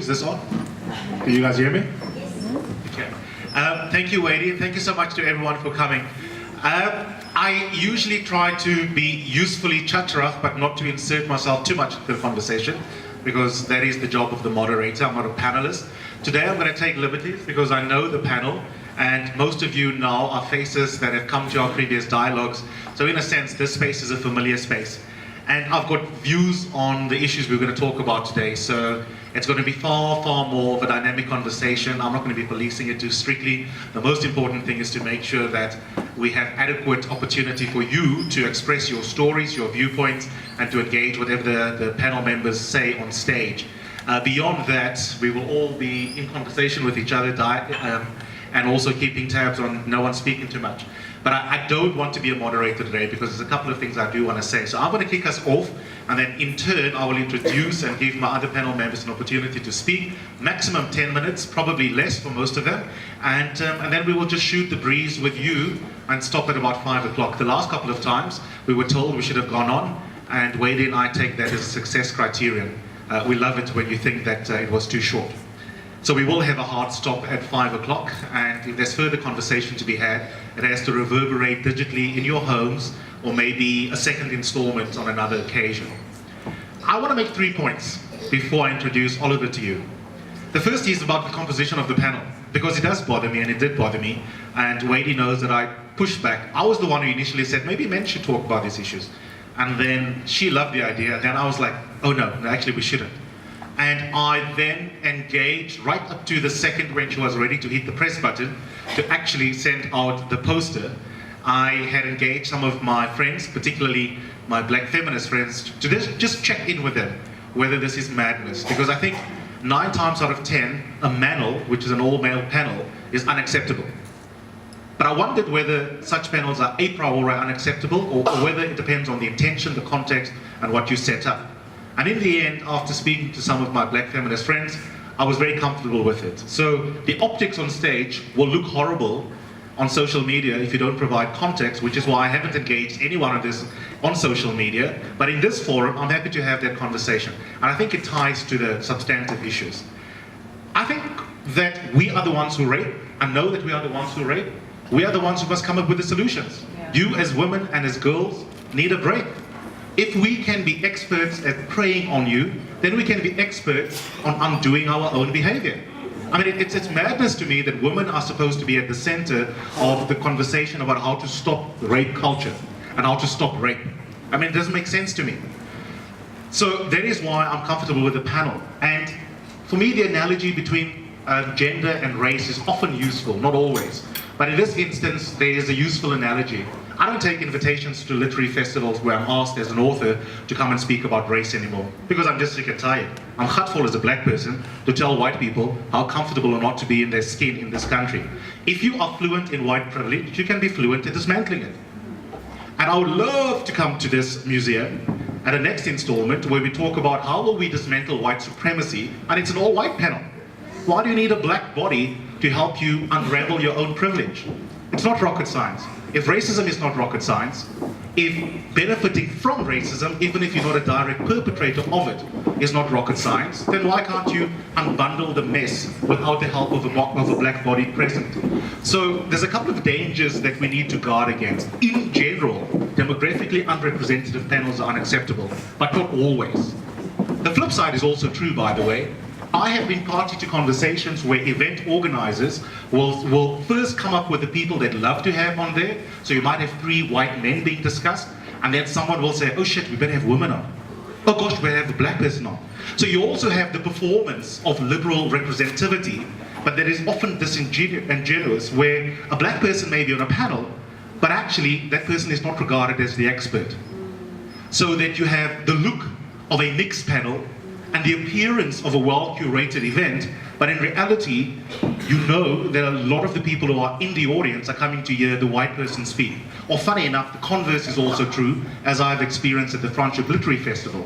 Is this on? Can you guys hear me? Yes. Okay. Thank you, Wadey. Thank you so much to everyone for coming. I usually try to be usefully chatterach, but not to insert myself too much into the conversation, because that is the job of the moderator. I'm not a panelist. Today I'm going to take liberties because I know the panel, and most of you now are faces that have come to our previous dialogues. So in a sense, this space is a familiar space. And I've got views on the issues we're going to talk about today. So it's going to be far, far more of a dynamic conversation. I'm not going to be policing it too strictly. The most important thing is to make sure that we have adequate opportunity for you to express your stories, your viewpoints, and to engage whatever the panel members say on stage. Beyond that, we will all be in conversation with each other and also keeping tabs on no one speaking too much. But I don't want to be a moderator today because there's a couple of things I do want to say. So I'm going to kick us off, and then in turn I will introduce and give my other panel members an opportunity to speak. Maximum 10 minutes, probably less for most of them. And then we will just shoot the breeze with you and stop at about 5 o'clock. The last couple of times we were told we should have gone on, and Wadey and I take that as a success criterion. We love it when you think that it was too short. So we will have a hard stop at 5 o'clock, and if there's further conversation to be had, it has to reverberate digitally in your homes, or maybe a second installment on another occasion. I want to make 3 points before I introduce Oliver to you. The first is about the composition of the panel, because it does bother me, and it did bother me, and Wadey knows that I pushed back. I was the one who initially said, maybe men should talk about these issues. And then she loved the idea, and then I was like, oh no, actually we shouldn't. And I then engaged right up to the second when she was ready to hit the press button to actually send out the poster. I had engaged some of my friends, particularly my black feminist friends, to just check in with them whether this is madness. Because I think 9 times out of 10, a manel, which is an all-male panel, is unacceptable. But I wondered whether such panels are a priori unacceptable, or whether it depends on the intention, the context, and what you set up. And in the end, after speaking to some of my black feminist friends, I was very comfortable with it. So the optics on stage will look horrible on social media if you don't provide context, which is why I haven't engaged anyone on this on social media. But in this forum, I'm happy to have that conversation. And I think it ties to the substantive issues. I think that we are the ones who rape, and know that we are the ones who rape. We are the ones who must come up with the solutions. Yeah. You as women and as girls need a break. If we can be experts at preying on you, then we can be experts on undoing our own behavior. I mean, it's madness to me that women are supposed to be at the center of the conversation about how to stop rape culture and how to stop rape. I mean, it doesn't make sense to me. So that is why I'm comfortable with the panel. And for me, the analogy between gender and race is often useful, not always. But in this instance, there is a useful analogy. I don't take invitations to literary festivals where I'm asked as an author to come and speak about race anymore, because I'm just sick and tired. I'm hurtful as a black person to tell white people how comfortable or not to be in their skin in this country. If you are fluent in white privilege, you can be fluent in dismantling it. And I would love to come to this museum at a next installment where we talk about how will we dismantle white supremacy, and it's an all-white panel. Why do you need a black body to help you unravel your own privilege? It's not rocket science. If racism is not rocket science, if benefiting from racism, even if you're not a direct perpetrator of it, is not rocket science, then why can't you unbundle the mess without the help of a black body present? So there's a couple of dangers that we need to guard against. In general, demographically unrepresentative panels are unacceptable, but not always. The flip side is also true, by the way. I have been party to conversations where event organizers will first come up with the people they'd love to have on there. So you might have 3 white men being discussed, and then someone will say, oh shit, we better have women on. Oh gosh, we better have a black person on. So you also have the performance of liberal representativity, but that is often disingenuous, where a black person may be on a panel, but actually that person is not regarded as the expert. So that you have the look of a mixed panel, and the appearance of a well-curated event, but in reality, you know that a lot of the people who are in the audience are coming to hear the white person speak. Or funny enough, the converse is also true, as I've experienced at the Friendship Literary Festival,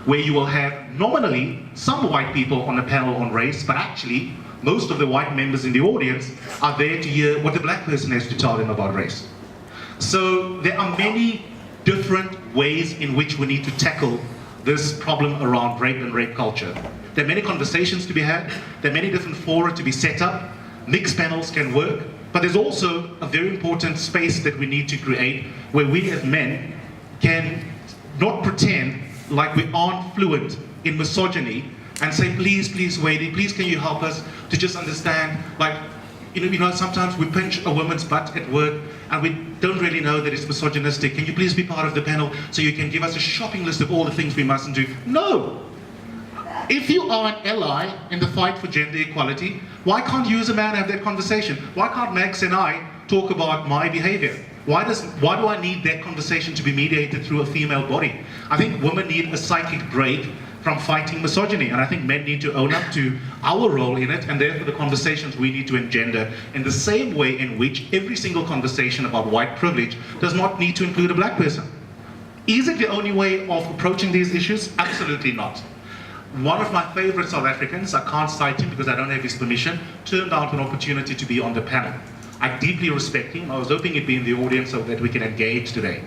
where you will have nominally some white people on a panel on race, but actually, most of the white members in the audience are there to hear what the black person has to tell them about race. So there are many different ways in which we need to tackle this problem around rape and rape culture. There are many conversations to be had. There are many different fora to be set up. Mixed panels can work. But there's also a very important space that we need to create where we as men can not pretend like we aren't fluent in misogyny and say, please, please, Wadey, please can you help us to just understand, like, you know, sometimes we pinch a woman's butt at work and we don't really know that it's misogynistic. Can you please be part of the panel so you can give us a shopping list of all the things we mustn't do? No! If you are an ally in the fight for gender equality, why can't you as a man have that conversation? Why can't Max and I talk about my behavior? Why do I need that conversation to be mediated through a female body? I think women need a psychic break from fighting misogyny, and I think men need to own up to our role in it, and therefore the conversations we need to engender in the same way in which every single conversation about white privilege does not need to include a black person. Is it the only way of approaching these issues? Absolutely not. One of my favorite South Africans, I can't cite him because I don't have his permission, turned out an opportunity to be on the panel. I deeply respect him. I was hoping he'd be in the audience so that we can engage today.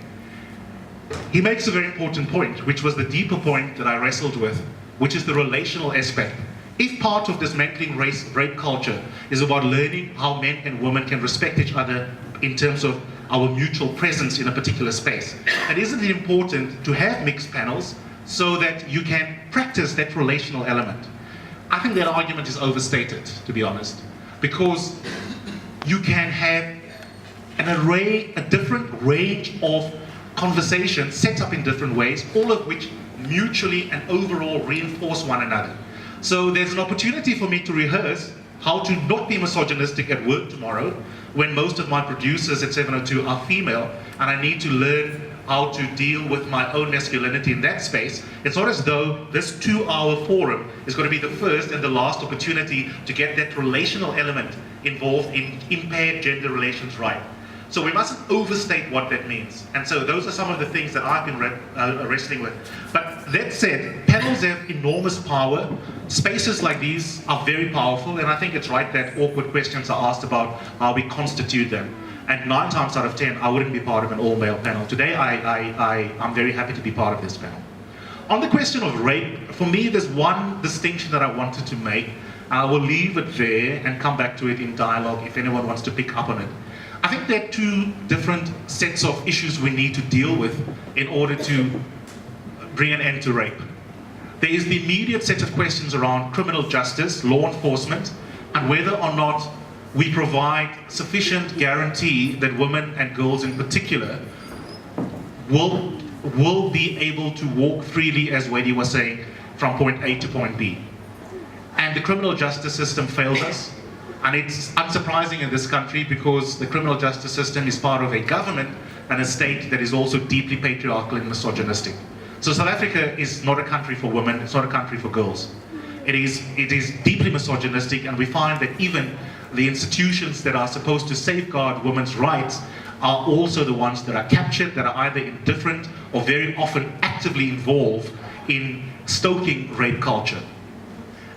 He makes a very important point, which was the deeper point that I wrestled with, which is the relational aspect. If part of dismantling rape culture is about learning how men and women can respect each other in terms of our mutual presence in a particular space, and isn't it important to have mixed panels so that you can practice that relational element? I think that argument is overstated, to be honest, because you can have an array, a different range of conversations set up in different ways, all of which mutually and overall reinforce one another. So there's an opportunity for me to rehearse how to not be misogynistic at work tomorrow when most of my producers at 702 are female, and I need to learn how to deal with my own masculinity in that space. It's not as though this 2-hour forum is going to be the first and the last opportunity to get that relational element involved in impaired gender relations right. So we mustn't overstate what that means. And so those are some of the things that I've been wrestling with. But that said, panels have enormous power. Spaces like these are very powerful, and I think it's right that awkward questions are asked about how we constitute them. And 9 times out of 10, I wouldn't be part of an all-male panel. Today, I'm very happy to be part of this panel. On the question of rape, for me, there's one distinction that I wanted to make. I will leave it there and come back to it in dialogue if anyone wants to pick up on it. I think there are 2 different sets of issues we need to deal with in order to bring an end to rape. There is the immediate set of questions around criminal justice, law enforcement, and whether or not we provide sufficient guarantee that women and girls in particular will be able to walk freely, as Wadey was saying, from point A to point B. And the criminal justice system fails us. And it's unsurprising in this country because the criminal justice system is part of a government and a state that is also deeply patriarchal and misogynistic. So South Africa is not a country for women, it's not a country for girls. It is deeply misogynistic, and we find that even the institutions that are supposed to safeguard women's rights are also the ones that are captured, that are either indifferent or very often actively involved in stoking rape culture.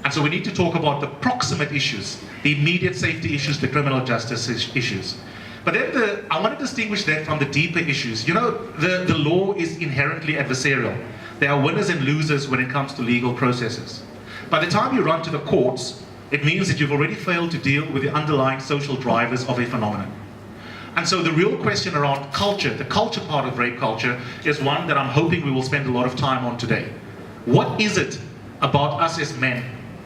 And so we need to talk about the proximate issues, the immediate safety issues, the criminal justice issues. But then I want to distinguish that from the deeper issues. You know, the law is inherently adversarial. There are winners and losers when it comes to legal processes. By the time you run to the courts, it means that you've already failed to deal with the underlying social drivers of a phenomenon. And so the real question around culture, the culture part of rape culture, is one that I'm hoping we will spend a lot of time on today. What is it about us as men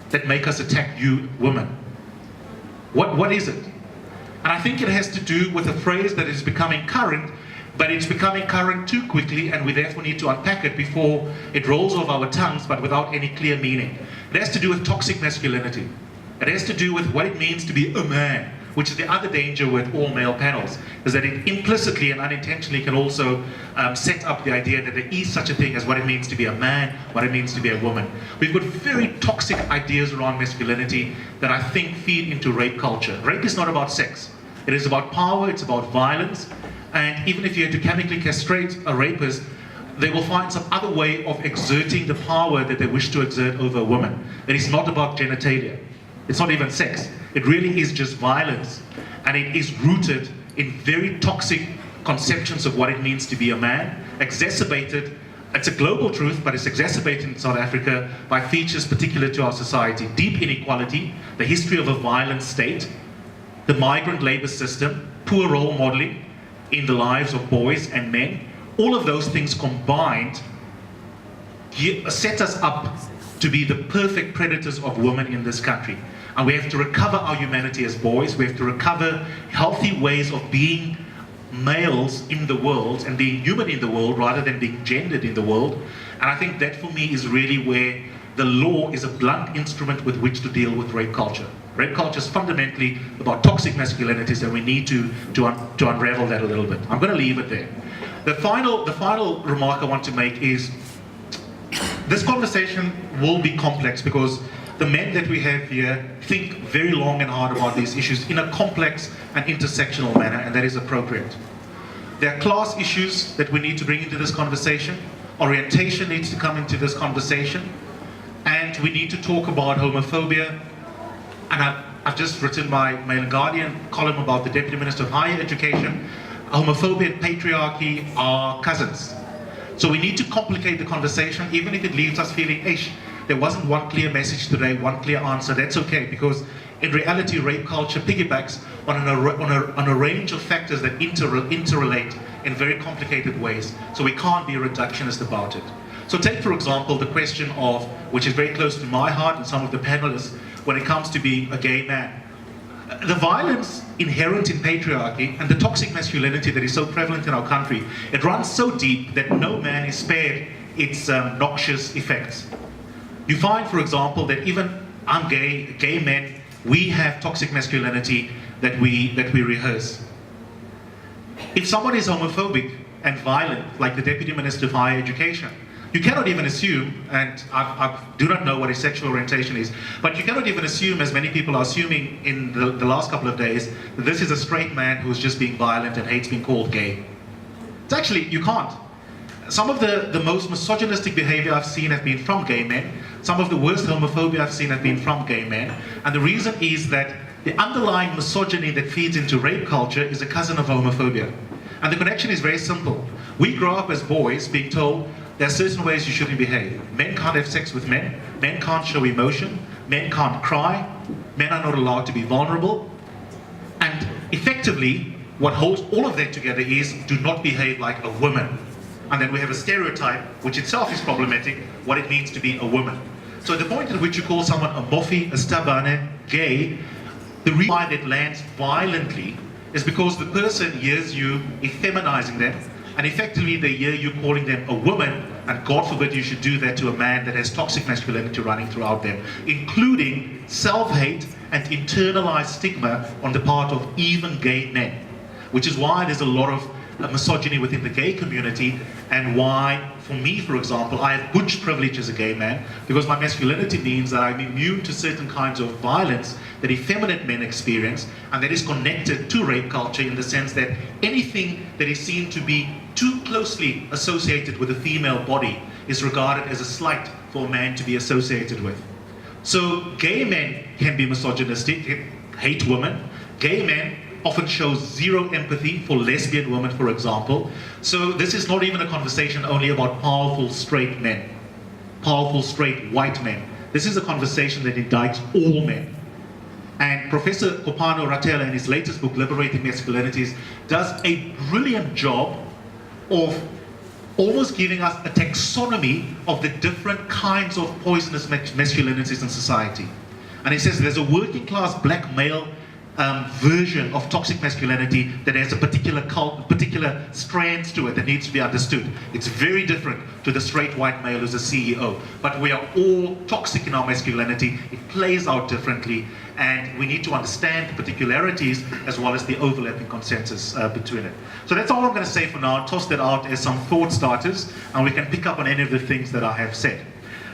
that make us attack you women? What is it? And I think it has to do with a phrase that is becoming current, but it's becoming current too quickly, and we therefore need to unpack it before it rolls off our tongues, but without any clear meaning. It has to do with toxic masculinity. It has to do with what it means to be a man, which is the other danger with all male panels, is that it implicitly and unintentionally can also set up the idea that there is such a thing as what it means to be a man, what it means to be a woman. We've got very toxic ideas around masculinity that I think feed into rape culture. Rape is not about sex. It is about power, it's about violence, and even if you had to chemically castrate a rapist, they will find some other way of exerting the power that they wish to exert over a woman. It is not about genitalia. It's not even sex. It really is just violence. And it is rooted in very toxic conceptions of what it means to be a man, exacerbated It's a global truth, but it's exacerbated in South Africa by features particular to our society. Deep inequality, the history of a violent state, the migrant labor system, poor role modeling in the lives of boys and men. All of those things combined set us up to be the perfect predators of women in this country. And we have to recover our humanity as boys. We have to recover healthy ways of being males in the world and being human in the world rather than being gendered in the world. And I think that for me is really where the law is a blunt instrument with which to deal with rape culture. Rape culture is fundamentally about toxic masculinities, and we need to unravel that a little bit. I'm going to leave it there. The final remark I want to make is this conversation will be complex because the men that we have here think very long and hard about these issues in a complex and intersectional manner, and that is appropriate. There are class issues that we need to bring into this conversation. Orientation needs to come into this conversation. And we need to talk about homophobia. And I've just written my Mail and Guardian column about the Deputy Minister of Higher Education. Homophobia and patriarchy are cousins. So we need to complicate the conversation, even if it leaves us feeling, ish, there wasn't one clear message today, one clear answer. That's okay, because in reality, rape culture piggybacks on a range of factors that interrelate in very complicated ways. So we can't be reductionist about it. So take, for example, the question of, which is very close to my heart and some of the panelists, when it comes to being a gay man. The violence inherent in patriarchy and the toxic masculinity that is so prevalent in our country, it runs so deep that no man is spared its noxious effects. You find, for example, that even gay men, we have toxic masculinity that we rehearse. If someone is homophobic and violent, like the Deputy Minister of Higher Education, you cannot even assume, and I do not know what his sexual orientation is, but you cannot even assume, as many people are assuming in the last couple of days, that this is a straight man who's just being violent and hates being called gay. It's actually, you can't. Some of the most misogynistic behavior I've seen have been from gay men. Some of the worst homophobia I've seen have been from gay men. And the reason is that the underlying misogyny that feeds into rape culture is a cousin of homophobia. And the connection is very simple. We grow up as boys being told there are certain ways you shouldn't behave. Men can't have sex with men. Men can't show emotion. Men can't cry. Men are not allowed to be vulnerable. And effectively, what holds all of that together is do not behave like a woman. And then we have a stereotype, which itself is problematic, what it means to be a woman. So the point at which you call someone a moffie, a stabane, gay, the reason why that lands violently is because the person hears you effeminizing them, and effectively they hear you calling them a woman, and God forbid you should do that to a man that has toxic masculinity running throughout them, including self-hate and internalized stigma on the part of even gay men, which is why there's a lot of misogyny within the gay community, and why, for me, for example, I have butch privilege as a gay man, because my masculinity means that I'm immune to certain kinds of violence that effeminate men experience, and that is connected to rape culture in the sense that anything that is seen to be too closely associated with a female body is regarded as a slight for a man to be associated with. So gay men can be misogynistic, hate women. Gay men often shows zero empathy for lesbian women, for example. So this is not even a conversation only about powerful straight men, powerful straight white men. This is a conversation that indicts all men. And Professor Kopano Ratela, in his latest book, Liberating Masculinities, does a brilliant job of almost giving us a taxonomy of the different kinds of poisonous masculinities in society. And he says there's a working class black male version of toxic masculinity that has a particular strands to it that needs to be understood. It's very different to the straight white male who's a CEO. But we are all toxic in our masculinity. It plays out differently, and we need to understand the particularities as well as the overlapping consensus between it. So that's all I'm going to say for now. I'll toss that out as some thought starters, and we can pick up on any of the things that I have said.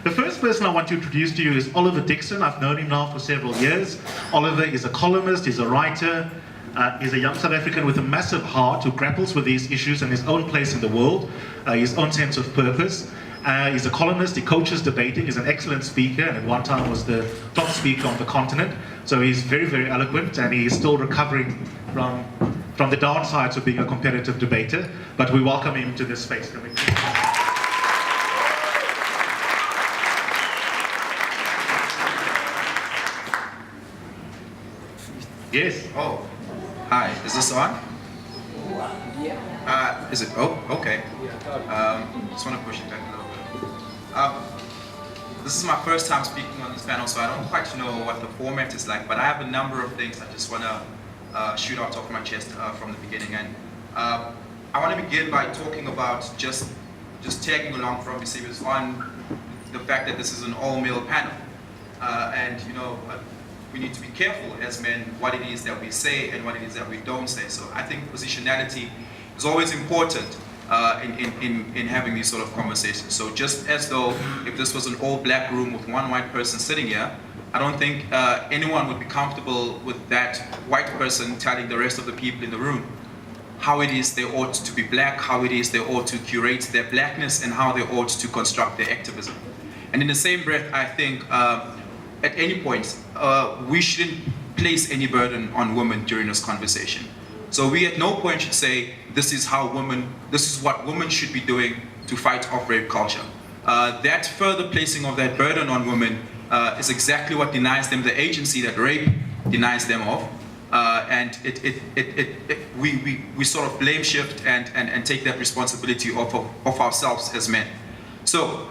The first person I want to introduce to you is Oliver Dickson. I've known him now for several years. Oliver is a columnist, he's a writer, he's a young South African with a massive heart who grapples with these issues and his own place in the world, his own sense of purpose. He's a columnist, he coaches debating, he's an excellent speaker, and at one time was the top speaker on the continent. So he's very, very eloquent, and he's still recovering from the downsides of being a competitive debater. But we welcome him to this space. Yes. Oh, hi. Is this on? Is it? Oh, okay. Just want to push it back a little bit. This is my first time speaking on this panel, so I don't quite know what the format is like, but I have a number of things I just want to shoot out of my chest from the beginning. And I want to begin by talking about just tagging along from the series on the fact that this is an all-male panel. And, you know, we need to be careful as men what it is that we say and what it is that we don't say. So I think positionality is always important in having these sort of conversations. So just as though if this was an all-black room with one white person sitting here, I don't think anyone would be comfortable with that white person telling the rest of the people in the room how it is they ought to be black, how it is they ought to curate their blackness, and how they ought to construct their activism. And in the same breath, I think at any point, we shouldn't place any burden on women during this conversation. So we at no point should say, this is what women should be doing to fight off rape culture. That further placing of that burden on women is exactly what denies them the agency that rape denies them of. And we sort of blame shift and take that responsibility off of ourselves as men. So,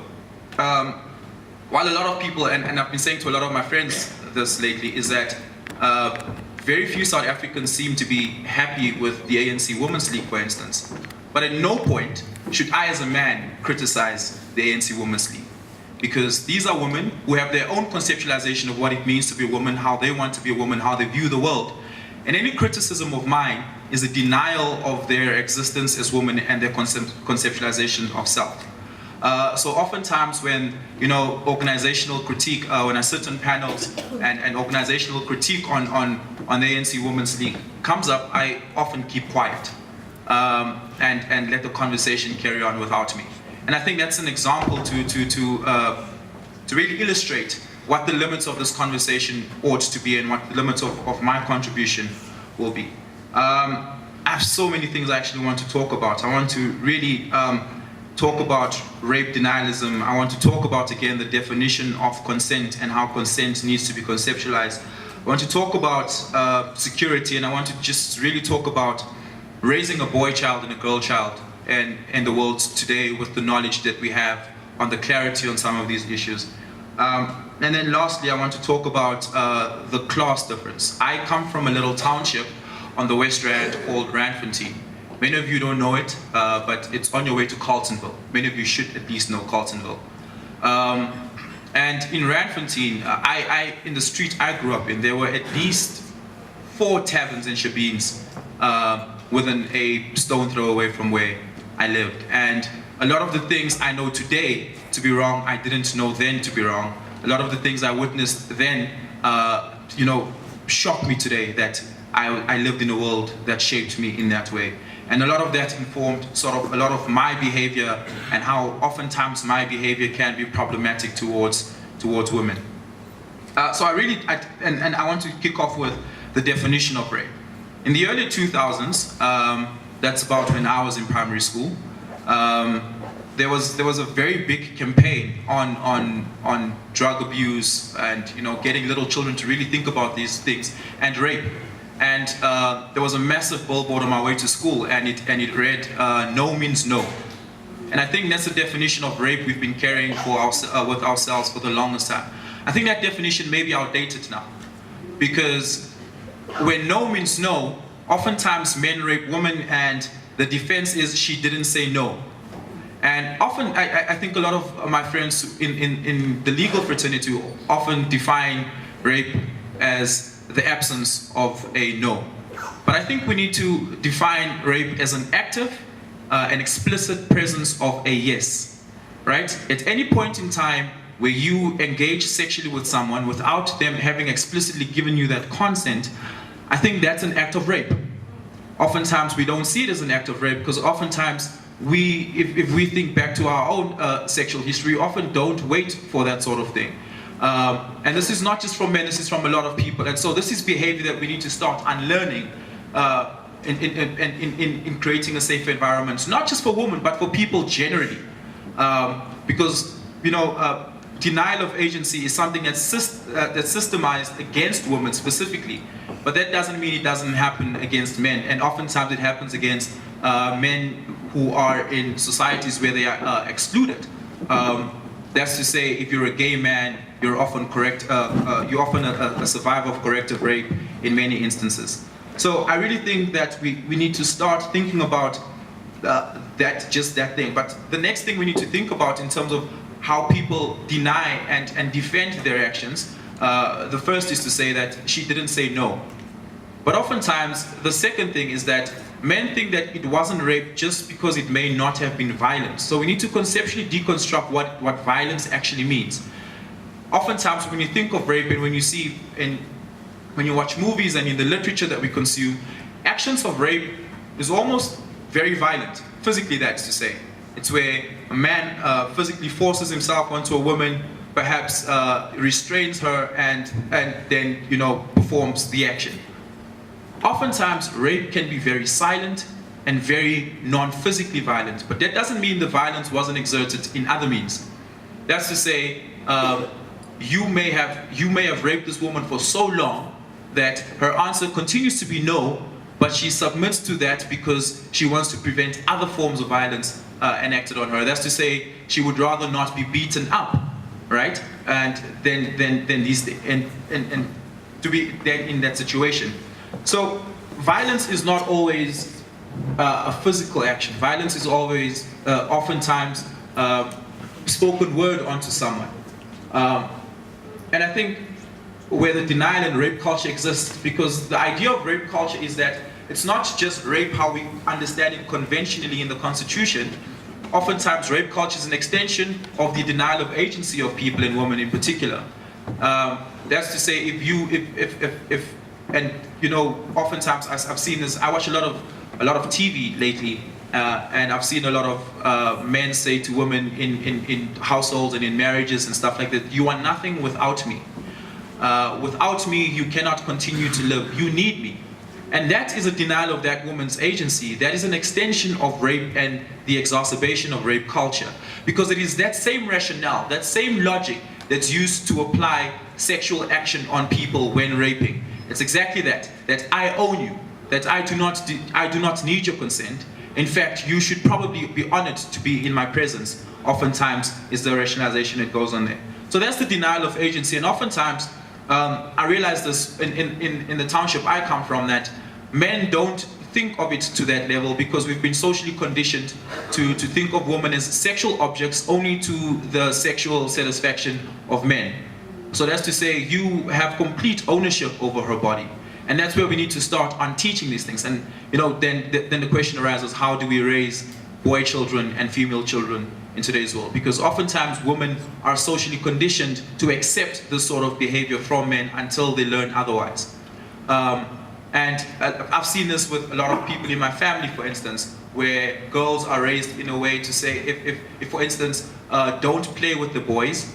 while a lot of people, and I've been saying to a lot of my friends this lately, is that very few South Africans seem to be happy with the ANC Women's League, for instance. But at no point should I as a man criticize the ANC Women's League. Because these are women who have their own conceptualization of what it means to be a woman, how they want to be a woman, how they view the world. And any criticism of mine is a denial of their existence as women and their conceptualization of self. So oftentimes when, you know, organizational critique, when I sit on panels and organizational critique on the ANC Women's League comes up, I often keep quiet and let the conversation carry on without me. And I think that's an example to really illustrate what the limits of this conversation ought to be and what the limits of my contribution will be. I have so many things I actually want to talk about. I want to really talk about rape denialism. I want to talk about, again, the definition of consent and how consent needs to be conceptualized. I want to talk about security, and I want to just really talk about raising a boy child and a girl child in the world today with the knowledge that we have on the clarity on some of these issues. And then lastly, I want to talk about the class difference. I come from a little township on the West Rand called Randfontein. Many of you don't know it, but it's on your way to Carltonville. Many of you should at least know Carltonville. And in Randfontein, in the street I grew up in, there were at least 4 taverns and shebeens within a stone throw away from where I lived. And a lot of the things I know today to be wrong, I didn't know then to be wrong. A lot of the things I witnessed then, you know, shocked me today that I lived in a world that shaped me in that way. And a lot of that informed sort of a lot of my behavior and how oftentimes my behavior can be problematic towards women. So I want to kick off with the definition of rape. In the early 2000s, that's about when I was in primary school, there was a very big campaign on drug abuse and, you know, getting little children to really think about these things and rape. And there was a massive billboard on my way to school, and it read, "No means no." And I think that's the definition of rape we've been carrying with ourselves for the longest time. I think that definition may be outdated now, because when no means no, oftentimes men rape women, and the defense is she didn't say no. And often, I think a lot of my friends in the legal fraternity often define rape as the absence of a no. But I think we need to define rape as an active, an explicit presence of a yes, right? At any point in time where you engage sexually with someone without them having explicitly given you that consent, I think that's an act of rape. Oftentimes we don't see it as an act of rape because oftentimes if we think back to our own sexual history, we often don't wait for that sort of thing. And this is not just from men, this is from a lot of people. And so this is behavior that we need to start unlearning in creating a safer environment, not just for women, but for people generally. Because, you know, denial of agency is something that's systemized against women specifically. But that doesn't mean it doesn't happen against men. And oftentimes it happens against men who are in societies where they are excluded. That's to say, if you're a gay man, you're often you're often a survivor of corrective rape in many instances. So I really think that we need to start thinking about that thing. But the next thing we need to think about in terms of how people deny and defend their actions, the first is to say that she didn't say no. But oftentimes, the second thing is that men think that it wasn't rape just because it may not have been violent. So we need to conceptually deconstruct what violence actually means. Oftentimes, when you think of rape and when you watch movies and in the literature that we consume, actions of rape is almost very violent, physically, that's to say. It's where a man physically forces himself onto a woman, perhaps restrains her and then, performs the action. Oftentimes, rape can be very silent and very non-physically violent, but that doesn't mean the violence wasn't exerted in other means. That's to say, you may have raped this woman for so long that her answer continues to be no, but she submits to that because she wants to prevent other forms of violence enacted on her. That's to say, she would rather not be beaten up, right? And then to be then in that situation. So violence is not always a physical action. Violence is always, oftentimes, spoken word onto someone. And I think where the denial and rape culture exists, because the idea of rape culture is that it's not just rape how we understand it conventionally in the Constitution. Oftentimes, rape culture is an extension of the denial of agency of people and women in particular. That's to say, oftentimes I've seen this. I watch a lot of TV lately, and I've seen a lot of men say to women in households and in marriages and stuff like that, "You are nothing without me. Without me, you cannot continue to live. You need me." And that is a denial of that woman's agency. That is an extension of rape and the exacerbation of rape culture. Because it is that same rationale, that same logic that's used to apply sexual action on people when raping. It's exactly that I own you, that I do not need your consent. In fact, you should probably be honored to be in my presence. Oftentimes is the rationalization that goes on there. So that's the denial of agency. And oftentimes, I realize this in the township I come from, that men don't think of it to that level because we've been socially conditioned to think of women as sexual objects only to the sexual satisfaction of men. So that's to say, you have complete ownership over her body. And that's where we need to start on teaching these things. And then the question arises, how do we raise boy children and female children in today's world? Because oftentimes women are socially conditioned to accept this sort of behavior from men until they learn otherwise. And I've seen this with a lot of people in my family, for instance, where girls are raised in a way to say, if for instance, don't play with the boys,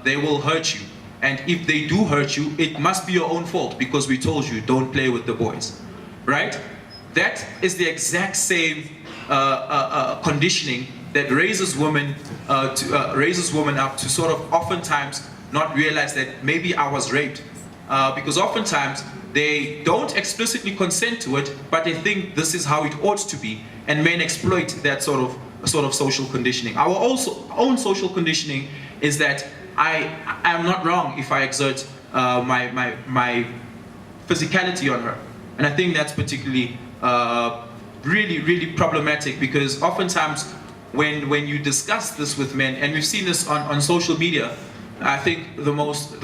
they will hurt you. And if they do hurt you, it must be your own fault because we told you don't play with the boys, right? That is the exact same conditioning that raises women up to sort of oftentimes not realize that maybe I was raped, because oftentimes they don't explicitly consent to it, but they think this is how it ought to be, and men exploit that sort of social conditioning. Our own social conditioning is that I am not wrong if I exert my physicality on her, and I think that's particularly really problematic, because oftentimes when you discuss this with men, and we've seen this on social media, I think the most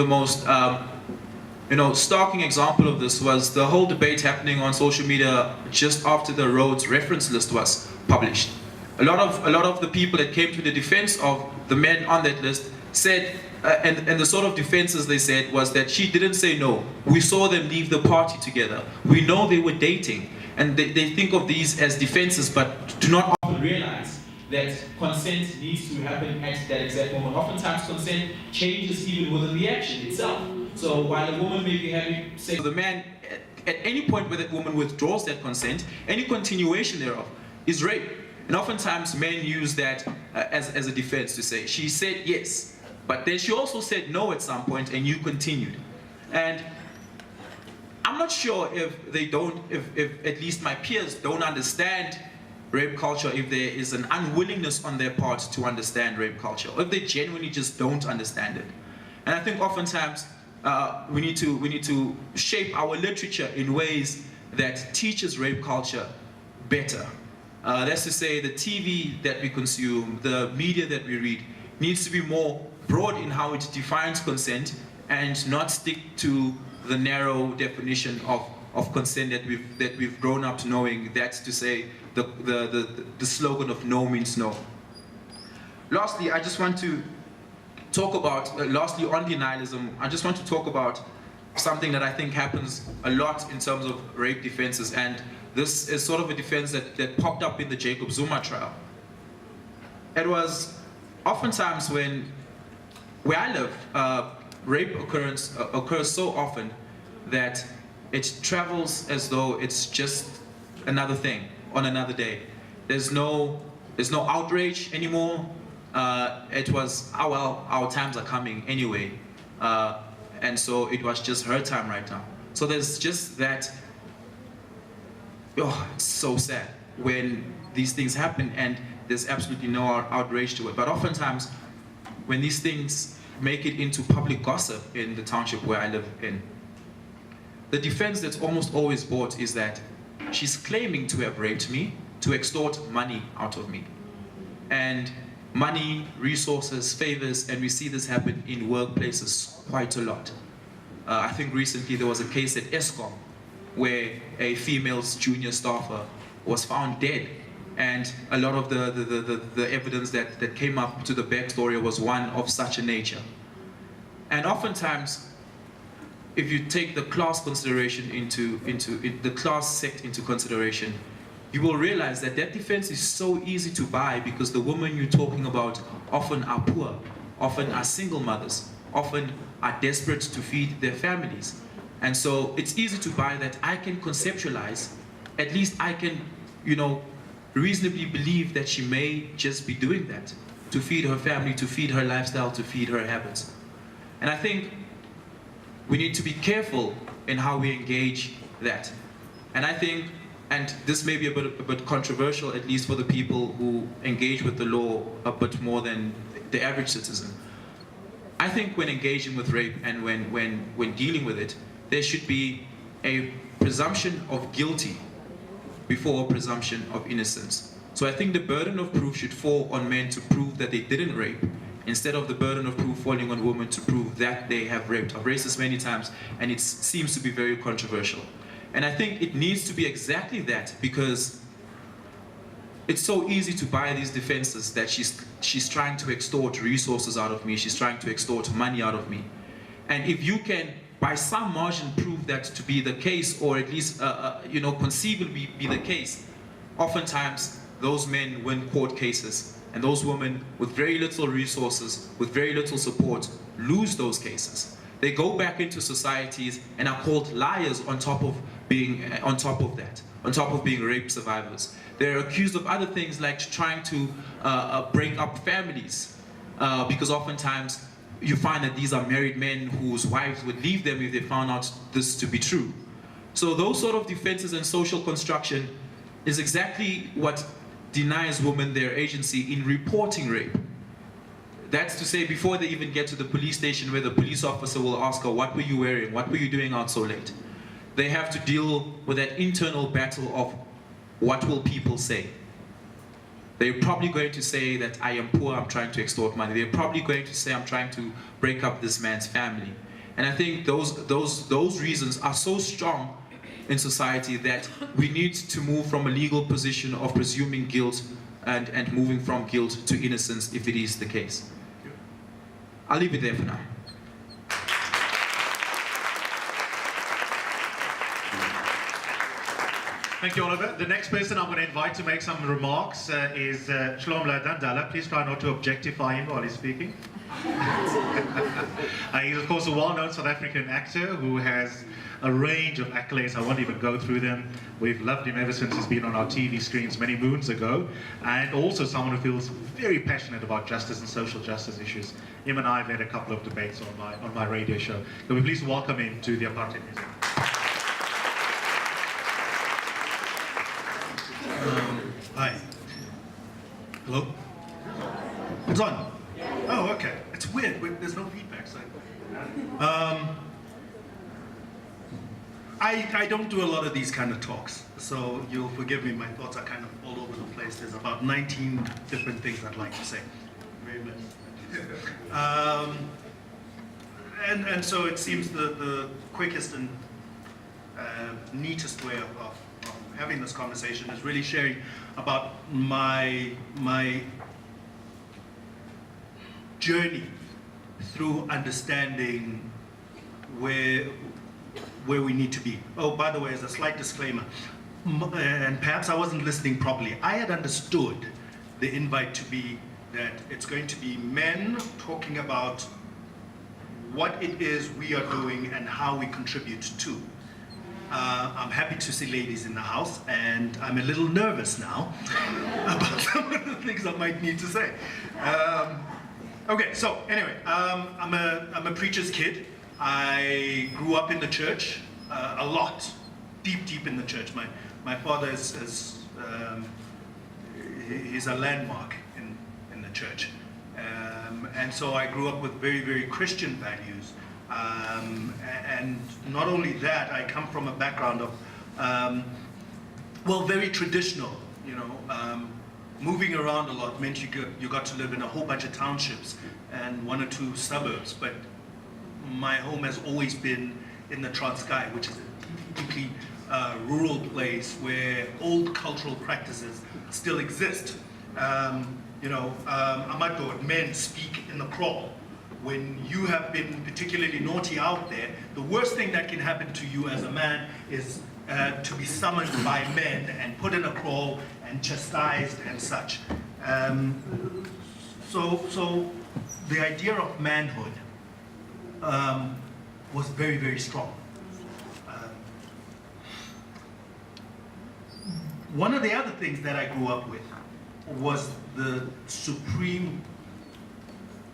starking example of this was the whole debate happening on social media just after the Rhodes reference list was published. A lot of the people that came to the defense of the men on that list said, and the sort of defenses they said was that she didn't say no. We saw them leave the party together. We know they were dating. And they think of these as defenses, but do not often realize that consent needs to happen at that exact moment. Oftentimes consent changes even within the action itself. So while a woman may be having sex with a man, at any point where that woman withdraws that consent, any continuation thereof is rape. And oftentimes men use that as a defense to say, she said yes, but then she also said no at some point and you continued. And I'm not sure if they don't, if at least my peers don't understand rape culture, if there is an unwillingness on their part to understand rape culture, or if they genuinely just don't understand it. And I think oftentimes we need to shape our literature in ways that teaches rape culture better. That's to say, the TV that we consume, the media that we read, needs to be more broad in how it defines consent and not stick to the narrow definition of consent that we've grown up to knowing. That's to say, the slogan of no means no. Lastly, I just want to talk about, lastly on denialism, I just want to talk about something that I think happens a lot in terms of rape defenses, and this is sort of a defense that popped up in the Jacob Zuma trial. It was oftentimes where I live, rape occurs so often that it travels as though it's just another thing on another day. There's no outrage anymore. It was, oh well, our times are coming anyway. And so it was just her time right now. So there's just that, oh, it's so sad when these things happen and there's absolutely no outrage to it. But oftentimes, when these things make it into public gossip in the township where I live in, the defense that's almost always brought is that she's claiming to have raped me to extort money out of me. And money, resources, favors, and we see this happen in workplaces quite a lot. I think recently there was a case at Esack where a female junior staffer was found dead, and a lot of the evidence that came up to the backstory was one of such a nature. And oftentimes, if you take the class consideration into the class sect into consideration, you will realize that defense is so easy to buy because the women you're talking about often are poor, often are single mothers, often are desperate to feed their families. And so it's easy to buy that I can conceptualize, at least I can, reasonably believe that she may just be doing that to feed her family, to feed her lifestyle, to feed her habits. And I think we need to be careful in how we engage that. And I think, and this may be a bit controversial, at least for the people who engage with the law a bit more than the average citizen. I think when engaging with rape and when dealing with it, there should be a presumption of guilty before a presumption of innocence. So I think the burden of proof should fall on men to prove that they didn't rape, instead of the burden of proof falling on women to prove that they have raped. I've raised this many times, and it seems to be very controversial. And I think it needs to be exactly that, because it's so easy to buy these defenses that she's trying to extort resources out of me, she's trying to extort money out of me. And if you can, by some margin, prove that to be the case, or at least conceivably be the case, oftentimes those men win court cases, and those women with very little resources, with very little support, lose those cases. They go back into societies and are called liars on top of being rape survivors. They're accused of other things like trying to break up families, because oftentimes you find that these are married men whose wives would leave them if they found out this to be true. So those sort of defenses and social construction is exactly what denies women their agency in reporting rape. That's to say, before they even get to the police station where the police officer will ask her, what were you wearing? What were you doing out so late? They have to deal with that internal battle of what will people say? They're probably going to say that I am poor, I'm trying to extort money. They're probably going to say I'm trying to break up this man's family. And I think those reasons are so strong in society that we need to move from a legal position of presuming guilt and moving from guilt to innocence if it is the case. I'll leave it there for now. Thank you, Oliver. The next person I'm going to invite to make some remarks is Shlomla Dandala. Please try not to objectify him while he's speaking. He's, of course, a well-known South African actor who has a range of accolades. I won't even go through them. We've loved him ever since he's been on our TV screens many moons ago. And also someone who feels very passionate about justice and social justice issues. Him and I have had a couple of debates on my radio show. Can we please welcome him to the Apartheid Museum? Hello? It's on? Oh, okay. It's weird. There's no feedback. So. I don't do a lot of these kind of talks, so you'll forgive me. My thoughts are kind of all over the place. There's about 19 different things I'd like to say. Very blessed. And so it seems the quickest and neatest way of having this conversation is really sharing about my journey through understanding where we need to be. Oh, by the way, as a slight disclaimer, and perhaps I wasn't listening properly, I had understood the invite to be that it's going to be men talking about what it is we are doing and how we contribute to. I'm happy to see ladies in the house, and I'm a little nervous now about some of the things I might need to say. Okay, so anyway, I'm a preacher's kid. I grew up in the church a lot, deep in the church. My father is he's a landmark in the church, and so I grew up with very Christian values. And not only that, I come from a background of well, very traditional. You know, moving around a lot meant you got to live in a whole bunch of townships and 1 or 2 suburbs, but my home has always been in the Transkei, which is a deeply rural place where old cultural practices still exist. You know, Amato, men speak in the crawl. When you have been particularly naughty out there, the worst thing that can happen to you as a man is to be summoned by men and put in a crawl and chastised and such. So the idea of manhood was very strong. One of the other things that I grew up with was the supreme,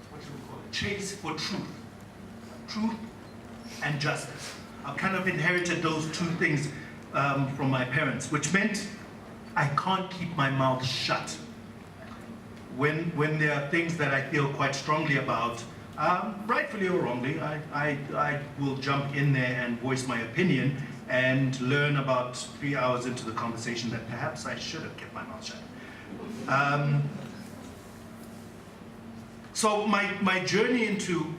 what should we call it, chase for truth and justice. I've kind of inherited those 2 things from my parents, which meant I can't keep my mouth shut. When there are things that I feel quite strongly about, rightfully or wrongly, I will jump in there and voice my opinion and learn about 3 hours into the conversation that perhaps I should have kept my mouth shut. So my journey into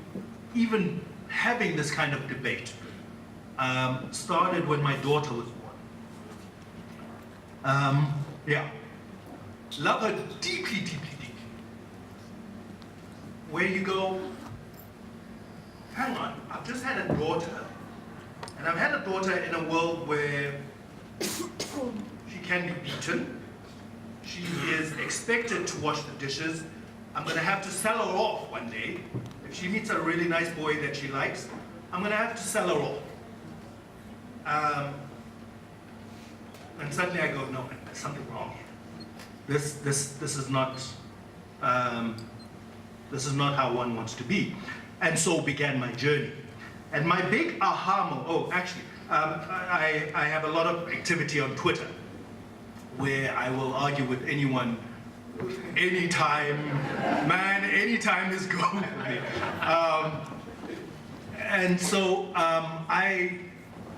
even having this kind of debate started when my daughter was born. Yeah, love her deeply. Where you go, hang on, I've just had a daughter, and I've had a daughter in a world where she can be beaten, she is expected to wash the dishes. I'm going to have to sell her off one day. If she meets a really nice boy that she likes, I'm going to have to sell her off. And suddenly I go, no, there's something wrong here. This is not how one wants to be. And so began my journey. And my big aha moment, I have a lot of activity on Twitter where I will argue with anyone, anytime, man, anytime is good for me. And so I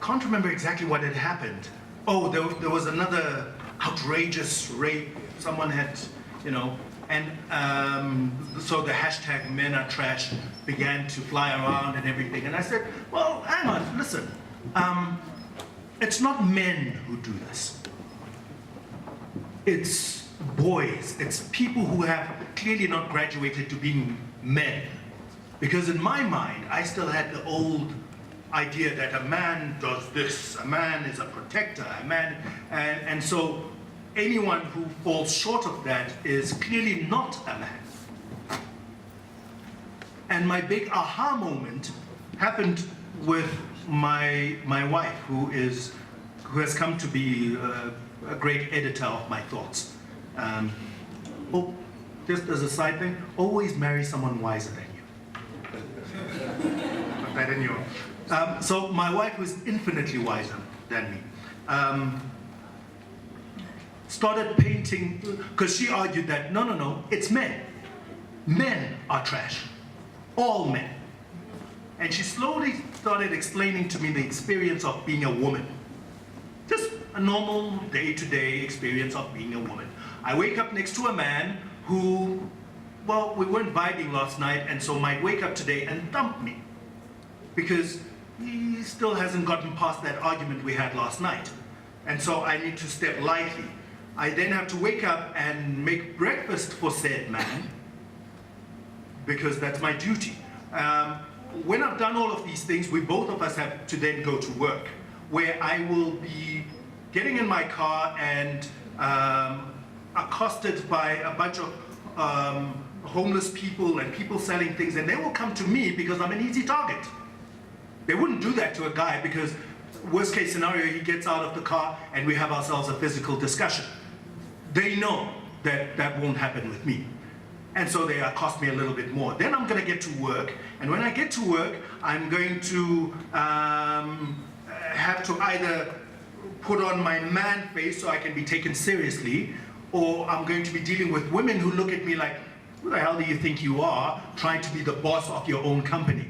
can't remember exactly what had happened. Oh, there was another outrageous rape. Someone had, you know, and so the hashtag men are trash began to fly around and everything. And I said, well, hang on, listen. It's not men who do this. It's boys. It's people who have clearly not graduated to being men. Because in my mind, I still had the old idea that a man does this, a man is a protector, a man, and so anyone who falls short of that is clearly not a man. And my big aha moment happened with my wife, who has come to be a great editor of my thoughts. Just as a side thing, always marry someone wiser than you. Put that in your. So my wife was infinitely wiser than me. started painting, because she argued that, no, it's men. Men are trash. All men. And she slowly started explaining to me the experience of being a woman. Just a normal day-to-day experience of being a woman. I wake up next to a man who, well, we weren't vibing last night, and so might wake up today and dump me. Because he still hasn't gotten past that argument we had last night. And so I need to step lightly. I then have to wake up and make breakfast for said man, because that's my duty. When I've done all of these things, we both of us have to then go to work, where I will be getting in my car and accosted by a bunch of homeless people and people selling things, and they will come to me because I'm an easy target. They wouldn't do that to a guy because worst case scenario, he gets out of the car and we have ourselves a physical discussion. They know that that won't happen with me. And so they cost me a little bit more. Then I'm going to get to work, and when I get to work, I'm going to have to either put on my man face so I can be taken seriously, or I'm going to be dealing with women who look at me like, who the hell do you think you are, trying to be the boss of your own company?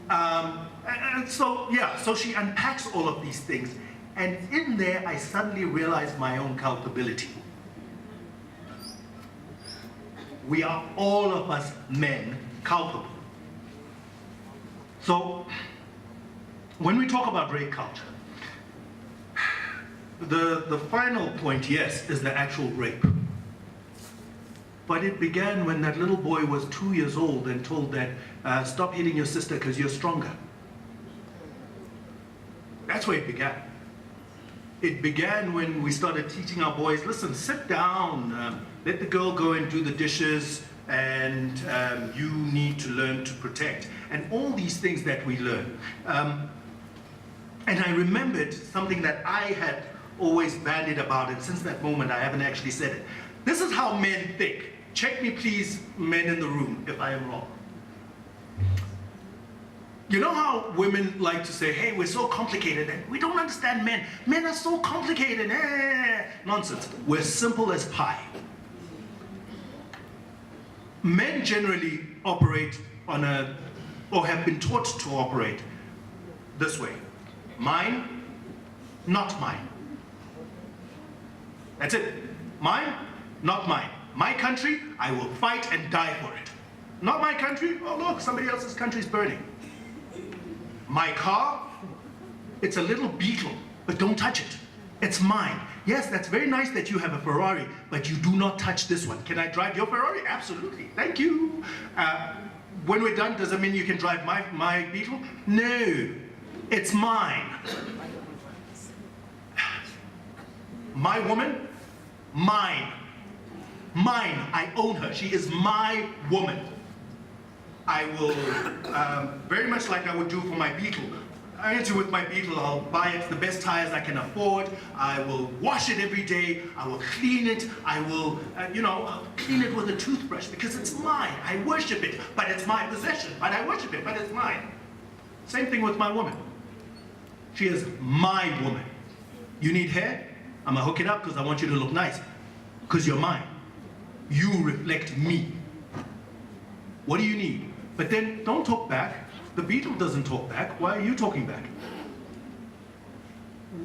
And so, yeah, so she unpacks all of these things, and in there I suddenly realize my own culpability. We are, all of us men, culpable. So, when we talk about rape culture, the final point, yes, is the actual rape. But it began when that little boy was 2 years old and told that, stop hitting your sister because you're stronger. That's where it began. It began when we started teaching our boys, listen, sit down, let the girl go and do the dishes, and you need to learn to protect. And all these things that we learn. And I remembered something that I had always bandied about, and since that moment I haven't actually said it. This is how men think. Check me please, men in the room, if I am wrong. You know how women like to say, hey, we're so complicated and we don't understand men. Men are so complicated. Nonsense. We're simple as pie. Men generally operate on or have been taught to operate this way. Mine, not mine. That's it. Mine, not mine. My country, I will fight and die for it. Not my country, oh look, somebody else's country is burning. My car, it's a little Beetle, but don't touch it. It's mine. Yes, that's very nice that you have a Ferrari, but you do not touch this one. Can I drive your Ferrari? Absolutely, thank you. When we're done, does it mean you can drive my Beetle? No, it's mine. My woman, mine. Mine, I own her. She is my woman. I will, very much like I would do for my Beetle. I answer with my Beetle, I'll buy it the best tires I can afford. I will wash it every day. I will clean it. I will, I'll clean it with a toothbrush because it's mine. I worship it, but it's my possession. But I worship it, but it's mine. Same thing with my woman. She is my woman. You need hair? I'm gonna hook it up because I want you to look nice. Because you're mine. You reflect me. What do you need? But then don't talk back. The Beetle doesn't talk back. Why are you talking back?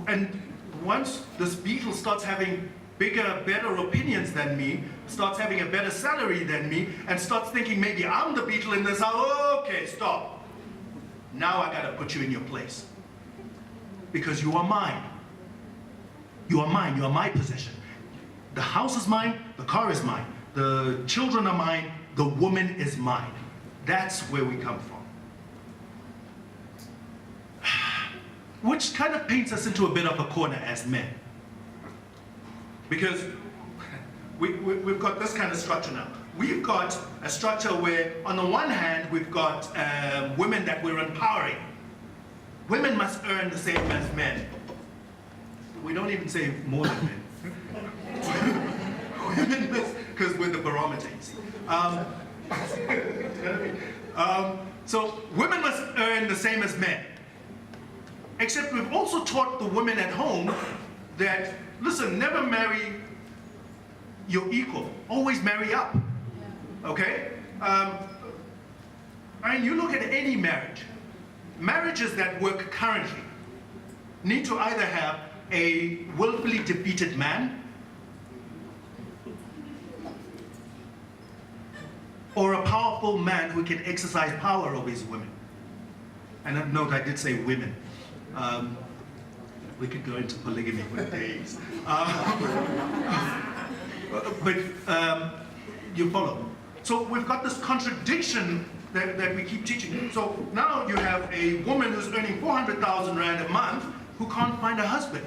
And once this Beetle starts having bigger, better opinions than me, starts having a better salary than me, and starts thinking maybe I'm the Beetle in this house, okay, stop. Now I gotta put you in your place. Because you are mine. You are mine, you are my possession. The house is mine, the car is mine, the children are mine, the woman is mine. That's where we come from. Which kind of paints us into a bit of a corner as men. Because we've got this kind of structure now. We've got a structure where, on the one hand, we've got women that we're empowering. Women must earn the same as men. We don't even say more than men. Women must, because we're the barometer, you see. So women must earn the same as men. Except we've also taught the women at home that, listen, never marry you're equal. Always marry up. Okay? I mean, you look at any marriage. Marriages that work currently need to either have a willfully defeated man or a powerful man who can exercise power over his women. And note, I did say women. We could go into polygamy for days. But you follow. So we've got this contradiction that we keep teaching. So now you have a woman who's earning 400,000 Rand a month who can't find a husband.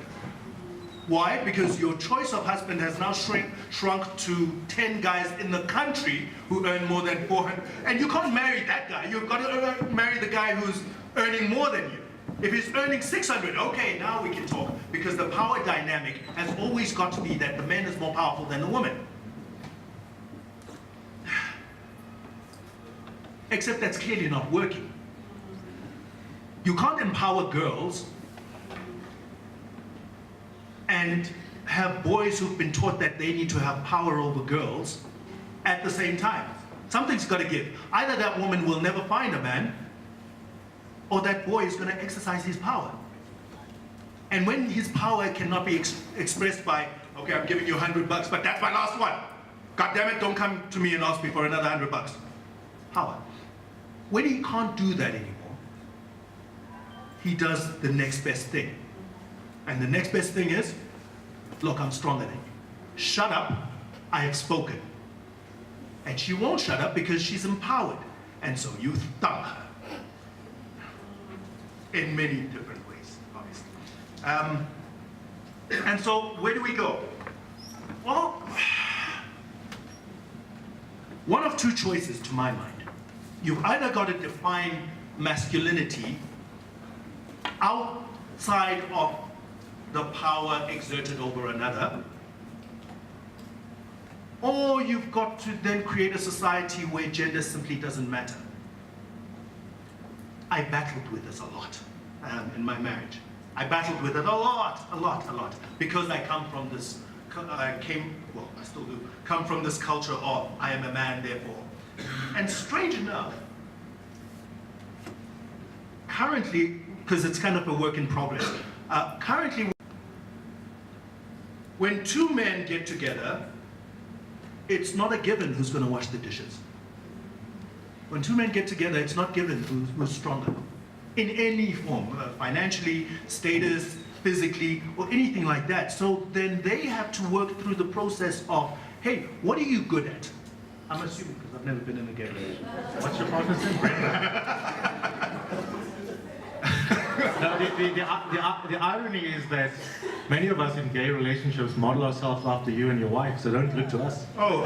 Why? Because your choice of husband has now shrunk to 10 guys in the country who earn more than 400. And you can't marry that guy. You've got to marry the guy who's earning more than you. If he's earning 600, okay, now we can talk. Because the power dynamic has always got to be that the man is more powerful than the woman. Except that's clearly not working. You can't empower girls and have boys who've been taught that they need to have power over girls at the same time. Something's got to give. Either that woman will never find a man, or that boy is going to exercise his power. And when his power cannot be expressed by, okay, I'm giving you $100, but that's my last one. God damn it, don't come to me and ask me for another $100. Power. When he can't do that anymore, he does the next best thing. And the next best thing is, look, I'm stronger than you. Shut up, I have spoken. And she won't shut up because she's empowered. And so you thump her. In many different ways, obviously. And so where do we go? Well, one of two choices to my mind. You've either got to define masculinity outside of the power exerted over another, or you've got to then create a society where gender simply doesn't matter. I battled with this a lot in my marriage. I battled with it a lot, because I come from this, I still do, come from this culture of I am a man, therefore. And strange enough, currently, because it's kind of a work in progress, currently, when two men get together, it's not a given who's going to wash the dishes. When two men get together, it's not given who's stronger. In any form, financially, status, physically, or anything like that. So then they have to work through the process of, hey, what are you good at? I'm assuming, because I've never been in a gay relationship. What's your partner's name? No, the irony is that many of us in gay relationships model ourselves after you and your wife, so don't look to us. Oh,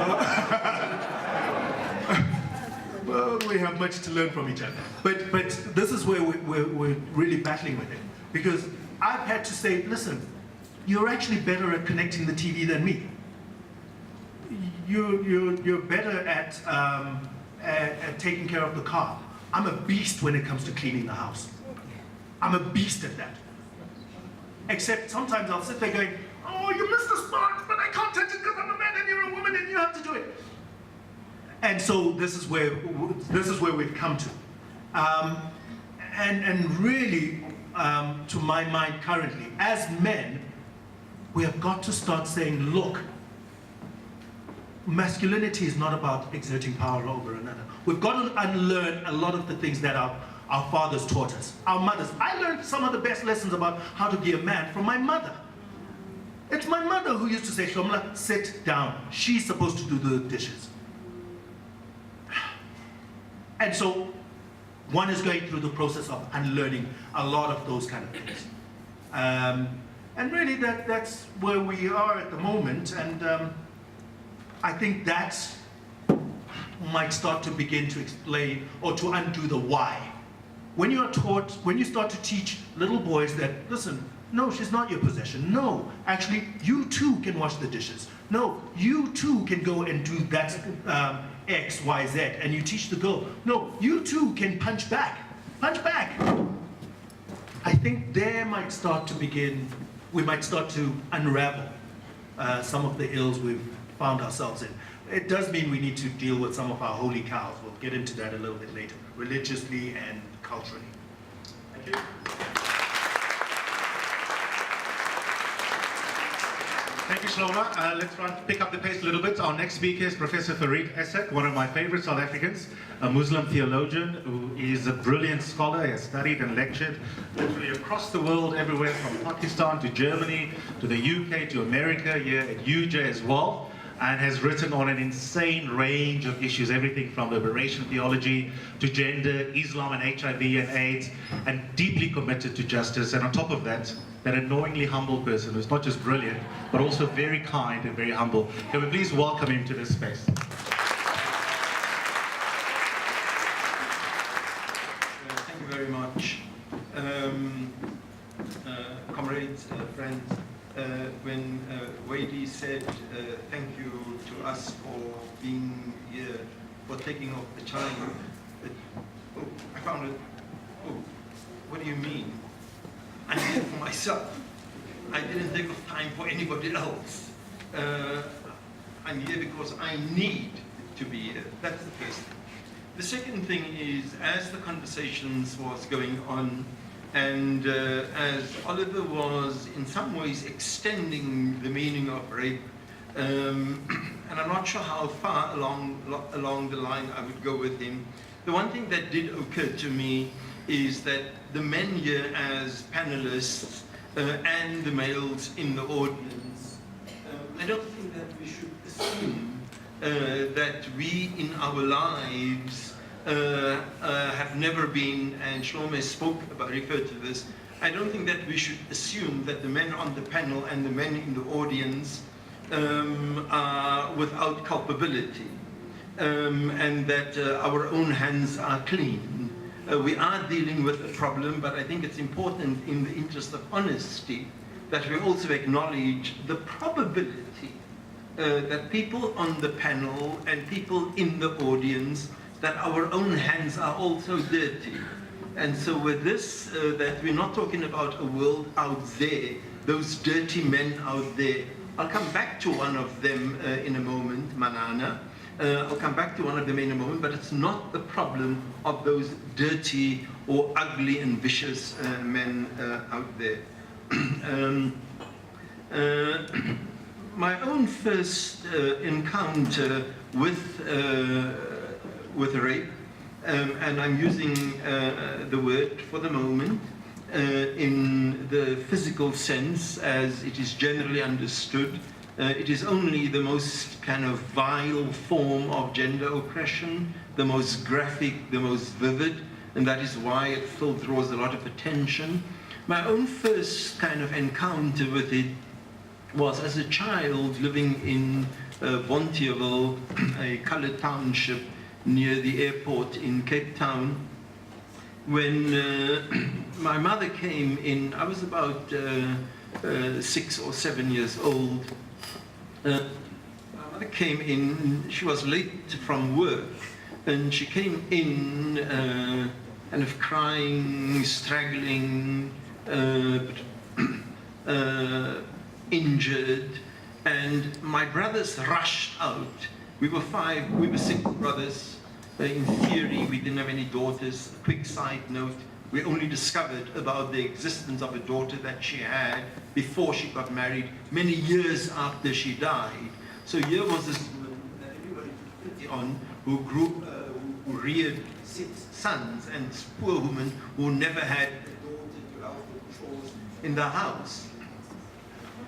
well, we have much to learn from each other. But this is where we're really battling with it. Because I've had to say, listen, you're actually better at connecting the TV than me. You're better at taking care of the car. I'm a beast when it comes to cleaning the house. I'm a beast at that. Except sometimes I'll sit there going, oh, you missed the spot, but I can't touch it because I'm a man and you're a woman and you have to do it. And so this is where we've come to. And really, to my mind currently, as men, we have got to start saying, look, masculinity is not about exerting power over another. We've got to unlearn a lot of the things that our fathers taught us, our mothers. I learned some of the best lessons about how to be a man from my mother. It's my mother who used to say, Shomla, sit down. She's supposed to do the dishes. And so one is going through the process of unlearning a lot of those kind of things. And really that's where we are at the moment. And I think that might start to begin to explain or to undo the why. When you start to teach little boys that, listen, no, she's not your possession. No, actually, you too can wash the dishes. No, you too can go and do that X, Y, Z. And you teach the girl, no, you too can punch back. Punch back. I think there might start to begin, we might start to unravel some of the ills we've found ourselves in. It does mean we need to deal with some of our holy cows. We'll get into that a little bit later, religiously and culturally. Thank you. Thank you, Shlomo. Let's try and pick up the pace a little bit. Our next speaker is Professor Farid Esack, one of my favorite South Africans, a Muslim theologian who is a brilliant scholar. He has studied and lectured literally across the world, everywhere from Pakistan to Germany, to the UK, to America, here at UJ as well, and has written on an insane range of issues, everything from liberation theology to gender, Islam and HIV and AIDS, and deeply committed to justice. And on top of that, that annoyingly humble person who's not just brilliant, but also very kind and very humble. Can we please welcome him to this space? Thank you very much. Comrades, friends, when Wadey said thank you to us for being here, for taking off the time, I found it, what do you mean? I'm here for myself. I didn't take off time for anybody else. I'm here because I need to be here. That's the first thing. The second thing is, as the conversations was going on, and as Oliver was in some ways extending the meaning of rape, and I'm not sure how far along the line I would go with him, the one thing that did occur to me is that the men here as panelists and the males in the audience, I don't think that we should assume that we in our lives have never been, and Shlomo referred to this, I don't think that we should assume that the men on the panel and the men in the audience are without culpability, and that our own hands are clean. We are dealing with a problem, but I think it's important in the interest of honesty that we also acknowledge the probability that people on the panel and people in the audience, that our own hands are also dirty. And so with this, that we're not talking about a world out there, those dirty men out there. I'll come back to one of them in a moment, Manana. I'll come back to one of them in a moment, but it's not the problem of those dirty or ugly and vicious men out there. My own first encounter with rape, and I'm using the word for the moment in the physical sense as it is generally understood. It is only the most kind of vile form of gender oppression, the most graphic, the most vivid, and that is why it still draws a lot of attention. My own first kind of encounter with it was as a child living in Bonteheuwel, a coloured township near the airport in Cape Town, when my mother came in. I was about 6 or 7 years old. My mother came in, she was late from work, and she came in kind of crying, straggling, injured, and my brothers rushed out. We were 6 brothers. In theory, we didn't have any daughters. A quick side note, we only discovered about the existence of a daughter that she had before she got married, many years after she died. So here was this woman that everybody took pity on, who reared 6 sons, and this poor woman who never had a daughter to help with chores in the house.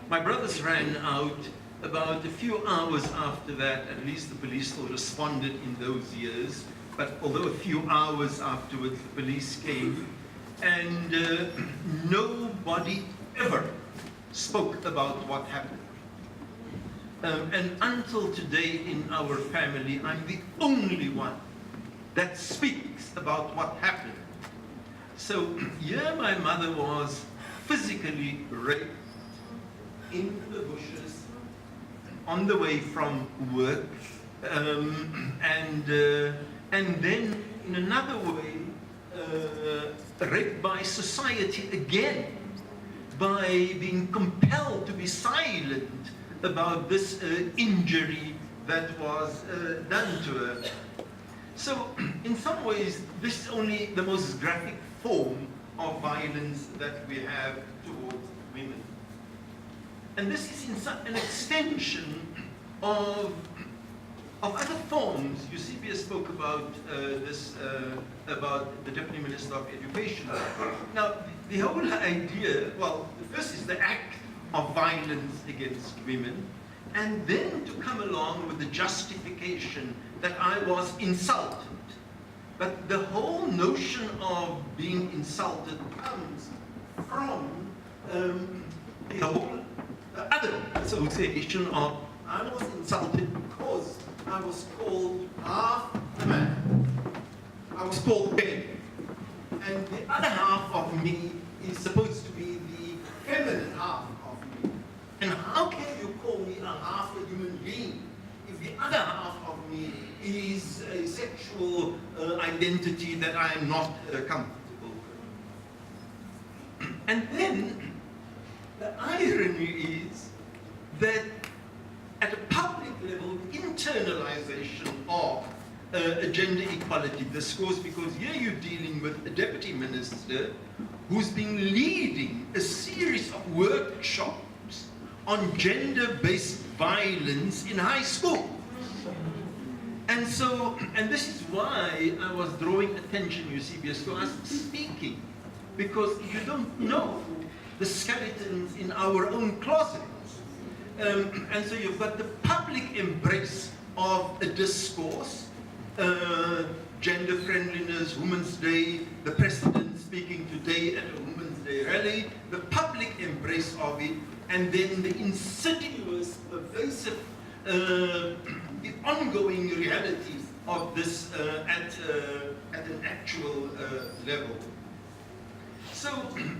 My brothers ran out. About a few hours after that, at least the police still responded in those years, but although a few hours afterwards the police came, and nobody ever spoke about what happened. And until today in our family, I'm the only one that speaks about what happened. So here my mother was physically raped in the bushes on the way from work, and then in another way raped by society again, by being compelled to be silent about this injury that was done to her. So, in some ways, this is only the most graphic form of violence that we have towards women. And this is an extension of other forms. Eusebius spoke about this, about the Deputy Minister of Education. Now, the whole idea, well, the first is the act of violence against women, and then to come along with the justification that I was insulted. But the whole notion of being insulted comes from the whole other association of I was insulted because I was called half a man. I was called Ben. And the other half of me is supposed to be the feminine half of me. And how can you call me a half a human being if the other half of me is a sexual identity that I am not comfortable with? And then the irony is that at a public level, internalization of gender equality discourse, because here you're dealing with a deputy minister who's been leading a series of workshops on gender-based violence in high school. And so, and this is why I was drawing attention, Eusebius, to us speaking, because you don't know the skeletons in our own closets. And so you've got the public embrace of a discourse, gender friendliness, Women's Day, the President speaking today at a Women's Day rally, the public embrace of it, and then the insidious, pervasive, the ongoing reality of this at an actual level. So,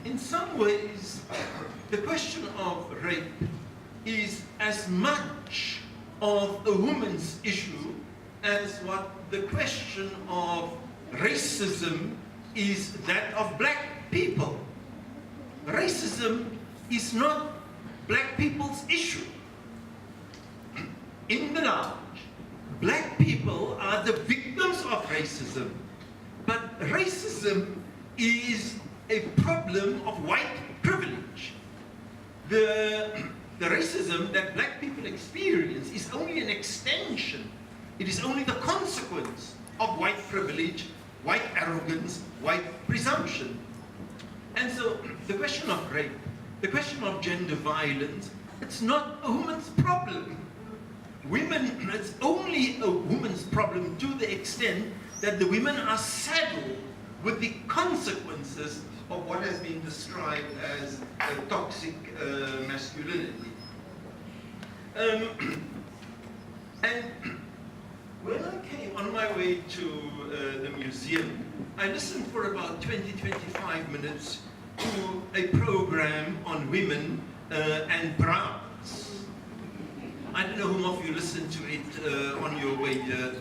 in some ways, the question of rape is as much of a woman's issue as what the question of racism is that of black people. Racism is not black people's issue. In the large, black people are the victims of racism, but racism is a problem of white privilege. The racism that black people experience is only an extension. It is only the consequence of white privilege, white arrogance, white presumption. And so the question of rape, the question of gender violence, it's not a woman's problem. Women, it's only a woman's problem to the extent that the women are saddled with the consequences of what has been described as a toxic masculinity. And when I came on my way to the museum, I listened for about 20-25 minutes to a program on women and bras. I don't know whom of you listened to it on your way here.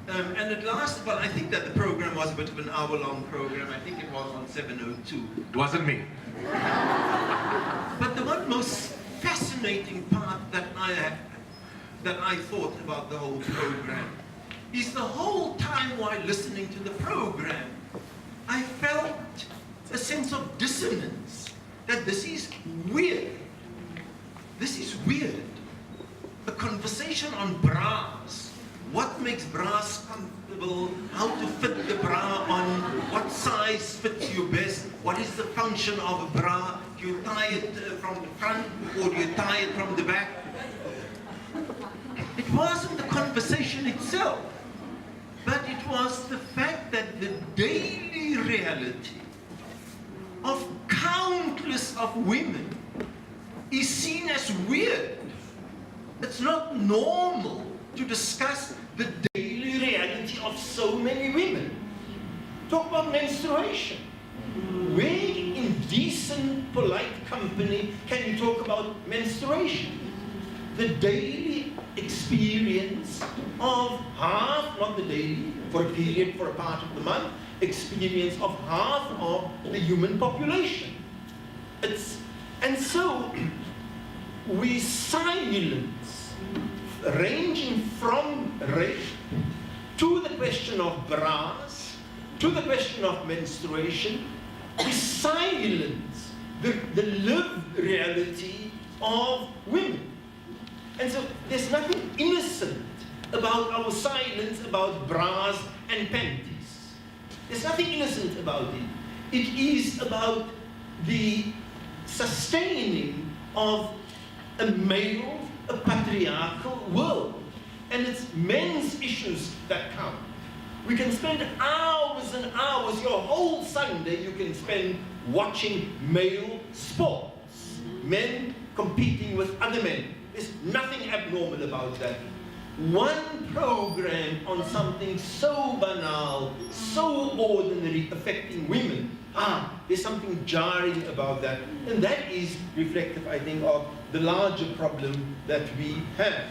And it lasted, well, I think that the program was a bit of an hour-long program. I think it was on 702. It wasn't me. But the one most fascinating part that I thought about the whole program is the whole time while listening to the program, I felt a sense of dissonance, that this is weird. This is weird. A conversation on bras. What makes bras comfortable? How to fit the bra on? What size fits you best? What is the function of a bra? Do you tie it from the front or do you tie it from the back? It wasn't the conversation itself, but it was the fact that the daily reality of countless of women is seen as weird. It's not normal to discuss the daily reality of so many women. Talk about menstruation. Where in decent, polite company can you talk about menstruation? The daily experience of half, not the daily, for a period, for a part of the month, experience of half of the human population. And so, we silence, ranging from rape to the question of bras, to the question of menstruation, we silence the lived reality of women. And so there's nothing innocent about our silence about bras and panties. There's nothing innocent about it. It is about the sustaining of a male, a patriarchal world. And it's men's issues that count. We can spend hours and hours, your whole Sunday you can spend watching male sports. Men competing with other men. There's nothing abnormal about that. One program on something so banal, so ordinary, affecting women, there's something jarring about that. And that is reflective, I think, of the larger problem that we have.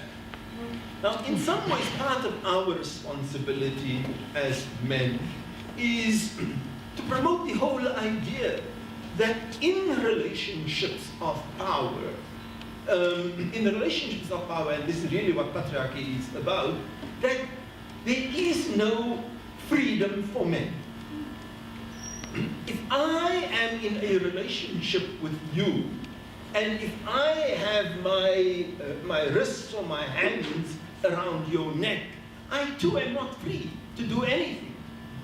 Now, in some ways, part of our responsibility as men is to promote the whole idea that in relationships of power, and this is really what patriarchy is about, that there is no freedom for men. If I am in a relationship with you, and if I have my wrists or my hands around your neck, I too am not free to do anything.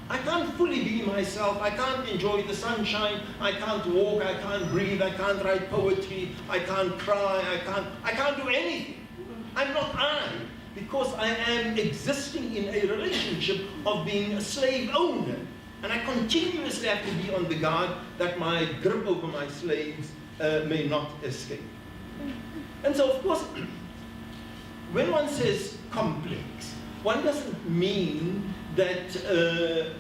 I can't fully be myself. I can't enjoy the sunshine. I can't walk. I can't breathe. I can't write poetry. I can't cry. I can't do anything. I'm not I, because I am existing in a relationship of being a slave owner. And I continuously have to be on the guard that my grip over my slaves may not escape. And so, of course, when one says complex, one doesn't mean that,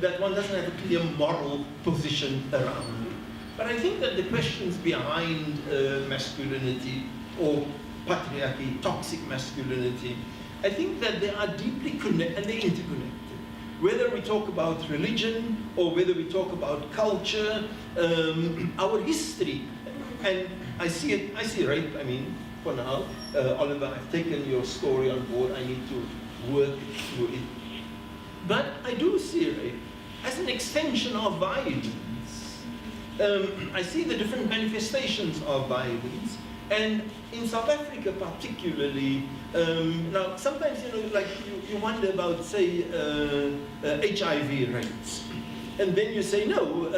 that one doesn't have a clear moral position around it. But I think that the questions behind masculinity or patriarchy, toxic masculinity, I think that they are deeply connected and they're interconnected. Whether we talk about religion or whether we talk about culture, our history, and I see rape, I mean, for now, Oliver, I've taken your story on board, I need to work through it. But I do see rape as an extension of violence. I see the different manifestations of violence, and in South Africa particularly, now sometimes, you know, like you wonder about, say, HIV rates. And then you say, no,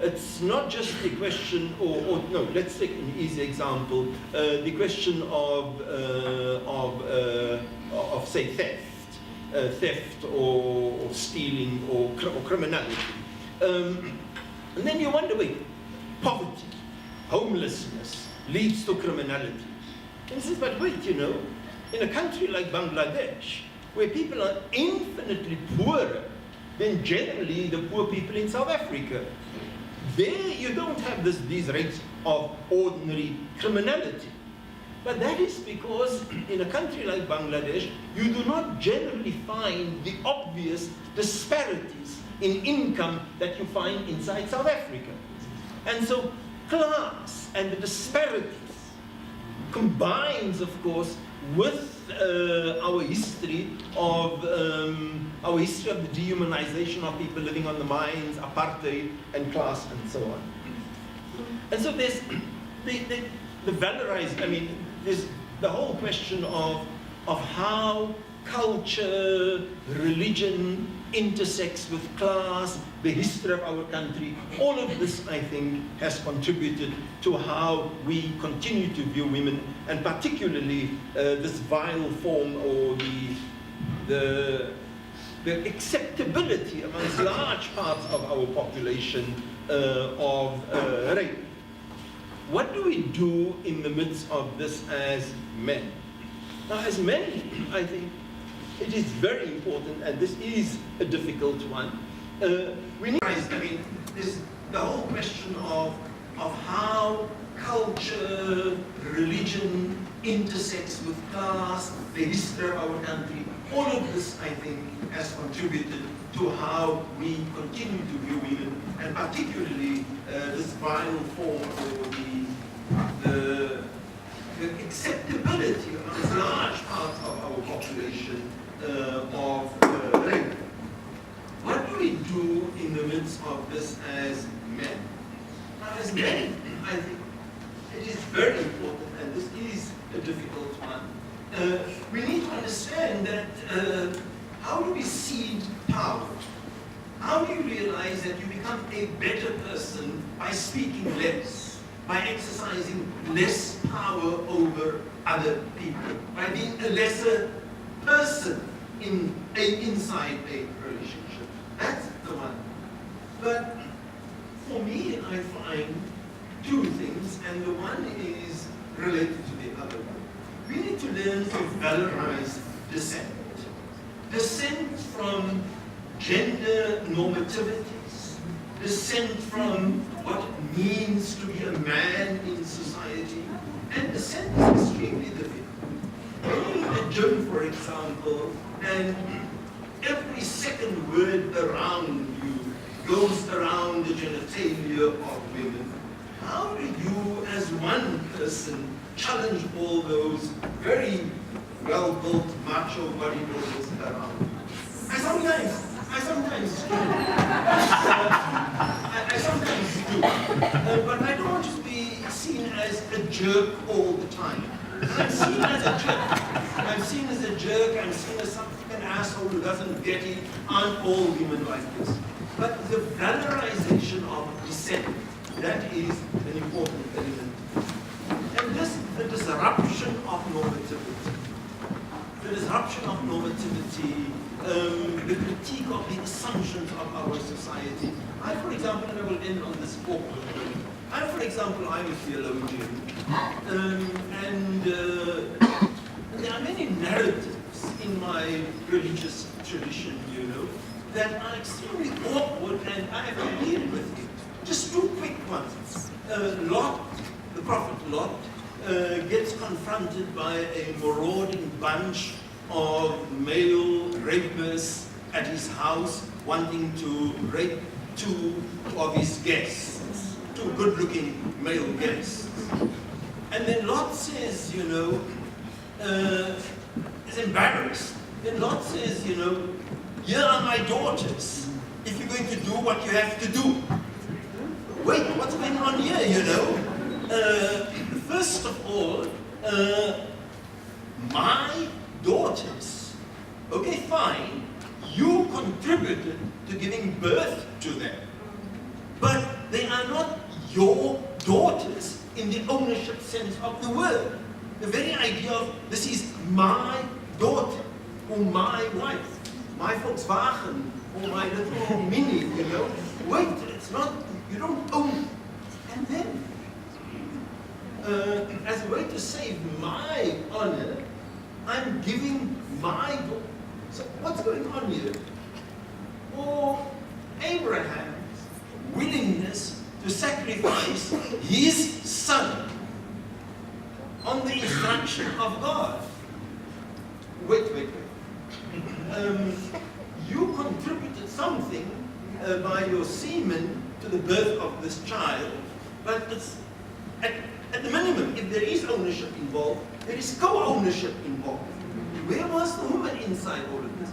it's not just a question, or no, let's take an easy example, the question of say, theft or stealing or criminality. And then you wonder, wait, poverty, homelessness leads to criminality. And he says, but wait, you know, in a country like Bangladesh, where people are infinitely poorer than generally the poor people in South Africa, there you don't have these rates of ordinary criminality. But that is because in a country like Bangladesh, you do not generally find the obvious disparities in income that you find inside South Africa. And so class and the disparities combines, of course, with our history of the dehumanization of people living on the mines, apartheid, and class, and so on. And so there's the valorized, I mean, there's the whole question of how culture, religion intersects with class, the history of our country. All of this, I think, has contributed to how we continue to view women, and particularly this vile form, or the acceptability amongst large parts of our population of rape. What do we do in the midst of this as men? Now, as men, I think it is very important, and this is a difficult one. We need, I mean, this, the whole question of how culture, religion intersects with class, the history of our country. All of this, I think, has contributed to how we continue to view women, and particularly this vile form, or the acceptability amongst large parts of our population of rape. What do we do in the midst of this as men? Now, as men, I think it is very important, and this is a difficult one. We need to understand that how do we cede power? How do you realize that you become a better person by speaking less, by exercising less power over other people, by being a lesser person inside a relationship? That's the one. But for me, I find two things, and the one is related to the other one. We need to learn to valorize dissent. Dissent from gender normativities, dissent from what it means to be a man in society, and dissent is extremely difficult. When you're in a gym, for example, and every second word around you goes around the genitalia of women, how do you, as one person, challenge all those very well-built macho bodybuilders around you? I sometimes do. I sometimes do. But I don't want to be seen as a jerk all the time. I'm seen as a jerk. I'm seen as a jerk. I'm seen as some fucking asshole who doesn't get it. Aren't all women like this? But the valorization of dissent, that is an important element. And this, the disruption of normativity. The disruption of normativity, the critique of the assumptions of our society. I, for example, and I will end on this awkward note. I'm a theologian, and there are many narratives in my religious tradition, you know, that are extremely awkward, and I have to deal with it. Just two quick ones. Lot, the prophet Lot, gets confronted by a marauding bunch of male rapists at his house, wanting to rape two of his guests, two good-looking male guests. And then Lot says, you know, is embarrassed. Then Lot says, you know, here are my daughters, if you're going to do what you have to do. Wait, what's going on here, you know? First of all, my daughters, okay, fine, you contributed to giving birth to them, but they are not your daughters in the ownership sense of the word. The very idea of this is my daughter, or my wife, my Volkswagen, or my little Mini, you know. Wait, it's not, you don't own it. And then, as a way to save my honor, I'm giving my daughter. So what's going on here? Or Abraham's willingness to sacrifice his son on the instruction of God. Wait. You contributed something by your semen to the birth of this child, but it's at the minimum, if there is ownership involved, there is co-ownership involved. Where was the woman inside all of this?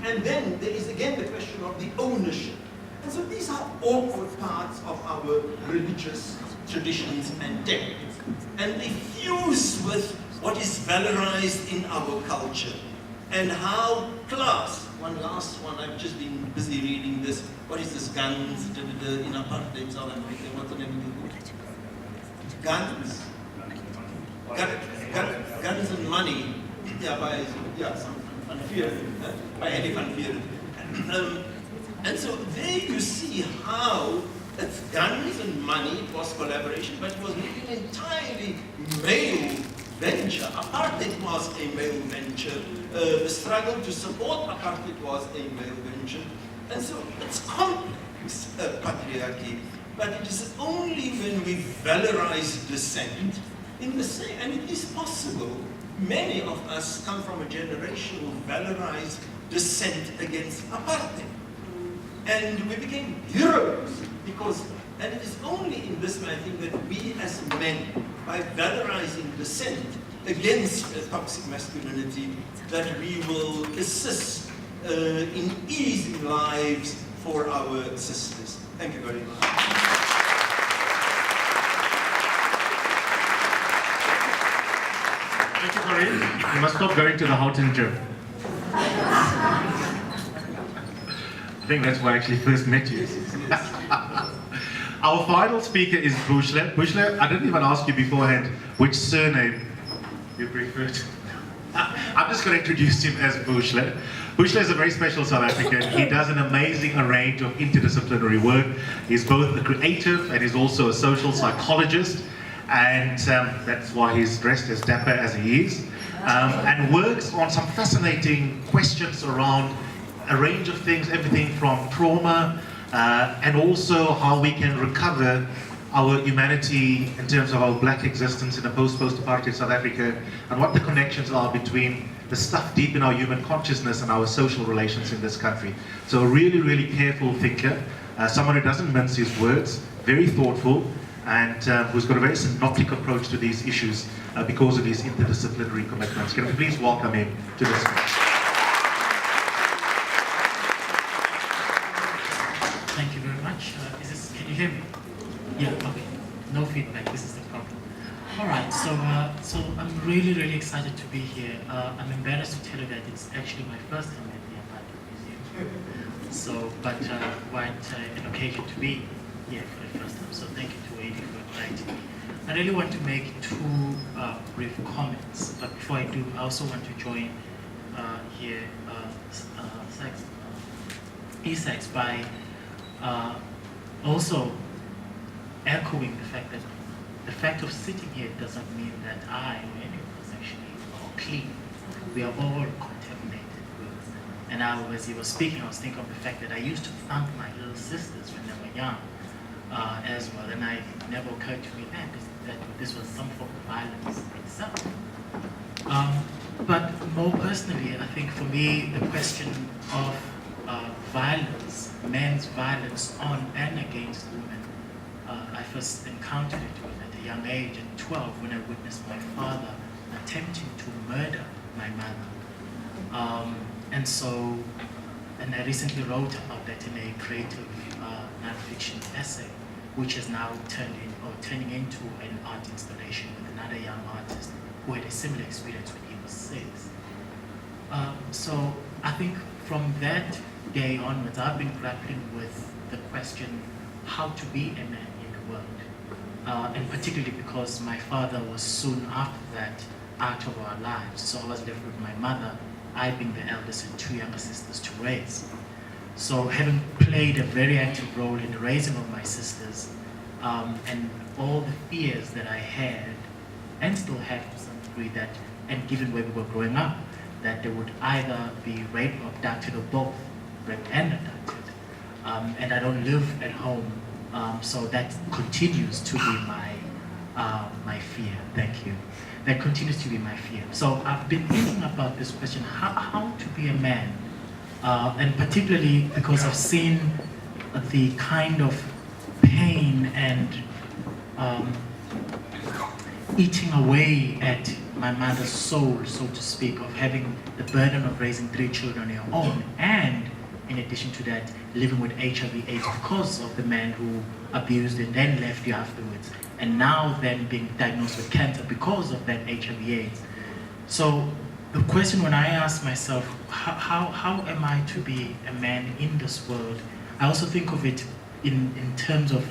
And then there is again the question of the ownership. And so these are awkward parts of our religious traditions and techniques. And they fuse with what is valorized in our culture. And how class, one last one, I've just been busy reading this, what is this guns, in Apartheid South Africa, what's the name of the book? Guns? Guns and Money, by Eddie Van Vieren. And so there you see how it's guns and money, it was collaboration, but it was really an entirely male venture. Apartheid was a male venture. The struggle to support apartheid was a male venture. And so it's complex patriarchy, but it is only when we valorize dissent in the same, and it is possible. Many of us come from a generation who valorized dissent against apartheid. And we became heroes because And it is only in this way, I think, that we as men, by valorizing dissent against toxic masculinity, that we will assist in easing lives for our sisters. Thank you very much. Thank you, Farid. You must stop going to the Houghton gym. I think that's where I actually first met you. Our final speaker is Bushle. Bushle, I didn't even ask you beforehand which surname you preferred. I'm just going to introduce him as Bushle. Bushle is a very special South African. He does an amazing range of interdisciplinary work. He's both a creative and he's also a social psychologist. And that's why he's dressed as dapper as he is. And works on some fascinating questions around a range of things, everything from trauma, and also how we can recover our humanity in terms of our black existence in a post-apartheid South Africa, and what the connections are between the stuff deep in our human consciousness and our social relations in this country. So a really, really careful thinker, someone who doesn't mince his words, very thoughtful, and who's got a very synoptic approach to these issues because of his interdisciplinary commitments. Can we please welcome him to this? Thank you very much. Can you hear me? Yeah, okay. No feedback, this is the problem. All right, so I'm really, really excited to be here. I'm embarrassed to tell you that it's actually my first time at the Apartheid Museum. So, but quite an occasion to be here for the first time. So thank you to Adi for inviting me. I really want to make two brief comments, but before I do, I also want to join here Esack by also echoing the fact that the fact of sitting here doesn't mean that I or any of us actually are clean. We are all contaminated with. And as he was speaking, I was thinking of the fact that I used to thump my little sisters when they were young as well, and it never occurred to me then that this was some form of violence itself. But more personally, I think for me, the question of violence, men's violence on and against women, I first encountered it at a young age, at 12, when I witnessed my father attempting to murder my mother. And I recently wrote about that in a creative non-fiction essay, which is now turning into an art installation with another young artist who had a similar experience when he was 6. So I think from that day onwards, I've been grappling with the question how to be a man in the world. And particularly because my father was soon after that out of our lives. So I was left with my mother, I being the eldest and 2 younger sisters to raise. So having played a very active role in the raising of my sisters, and all the fears that I had, and still have to some degree, that, and given where we were growing up, that they would either be raped or abducted, or both raped and abducted. And I don't live at home, so that continues to be my fear. Thank you. That continues to be my fear. So I've been thinking about this question, how to be a man, and particularly because I've seen the kind of pain and eating away at my mother's soul, so to speak, of having the burden of raising 3 children on your own, and in addition to that, living with HIV/AIDS because of the man who abused and then left you afterwards, and now then being diagnosed with cancer because of that HIV/AIDS. So the question when I ask myself, how am I to be a man in this world, I also think of it in terms of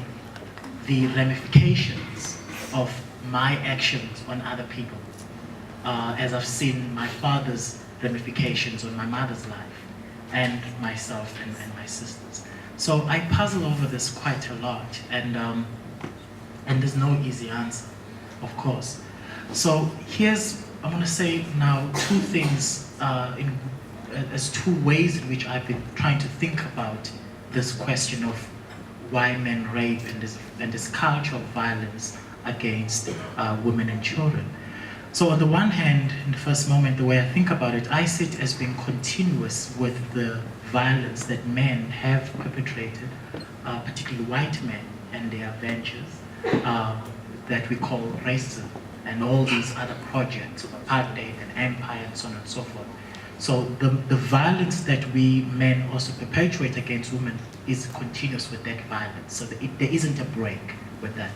the ramifications of my actions on other people, as I've seen my father's ramifications on my mother's life, and myself and my sisters. So I puzzle over this quite a lot, and there's no easy answer, of course. So I want to say now 2 things as 2 ways in which I've been trying to think about this question of why men rape and this culture of violence against women and children. So on the one hand, in the first moment, the way I think about it, I see it as being continuous with the violence that men have perpetrated, particularly white men, and their ventures that we call racism and all these other projects of apartheid and empire and so on and so forth. So the violence that we men also perpetuate against women is continuous with that violence. So there isn't a break with that.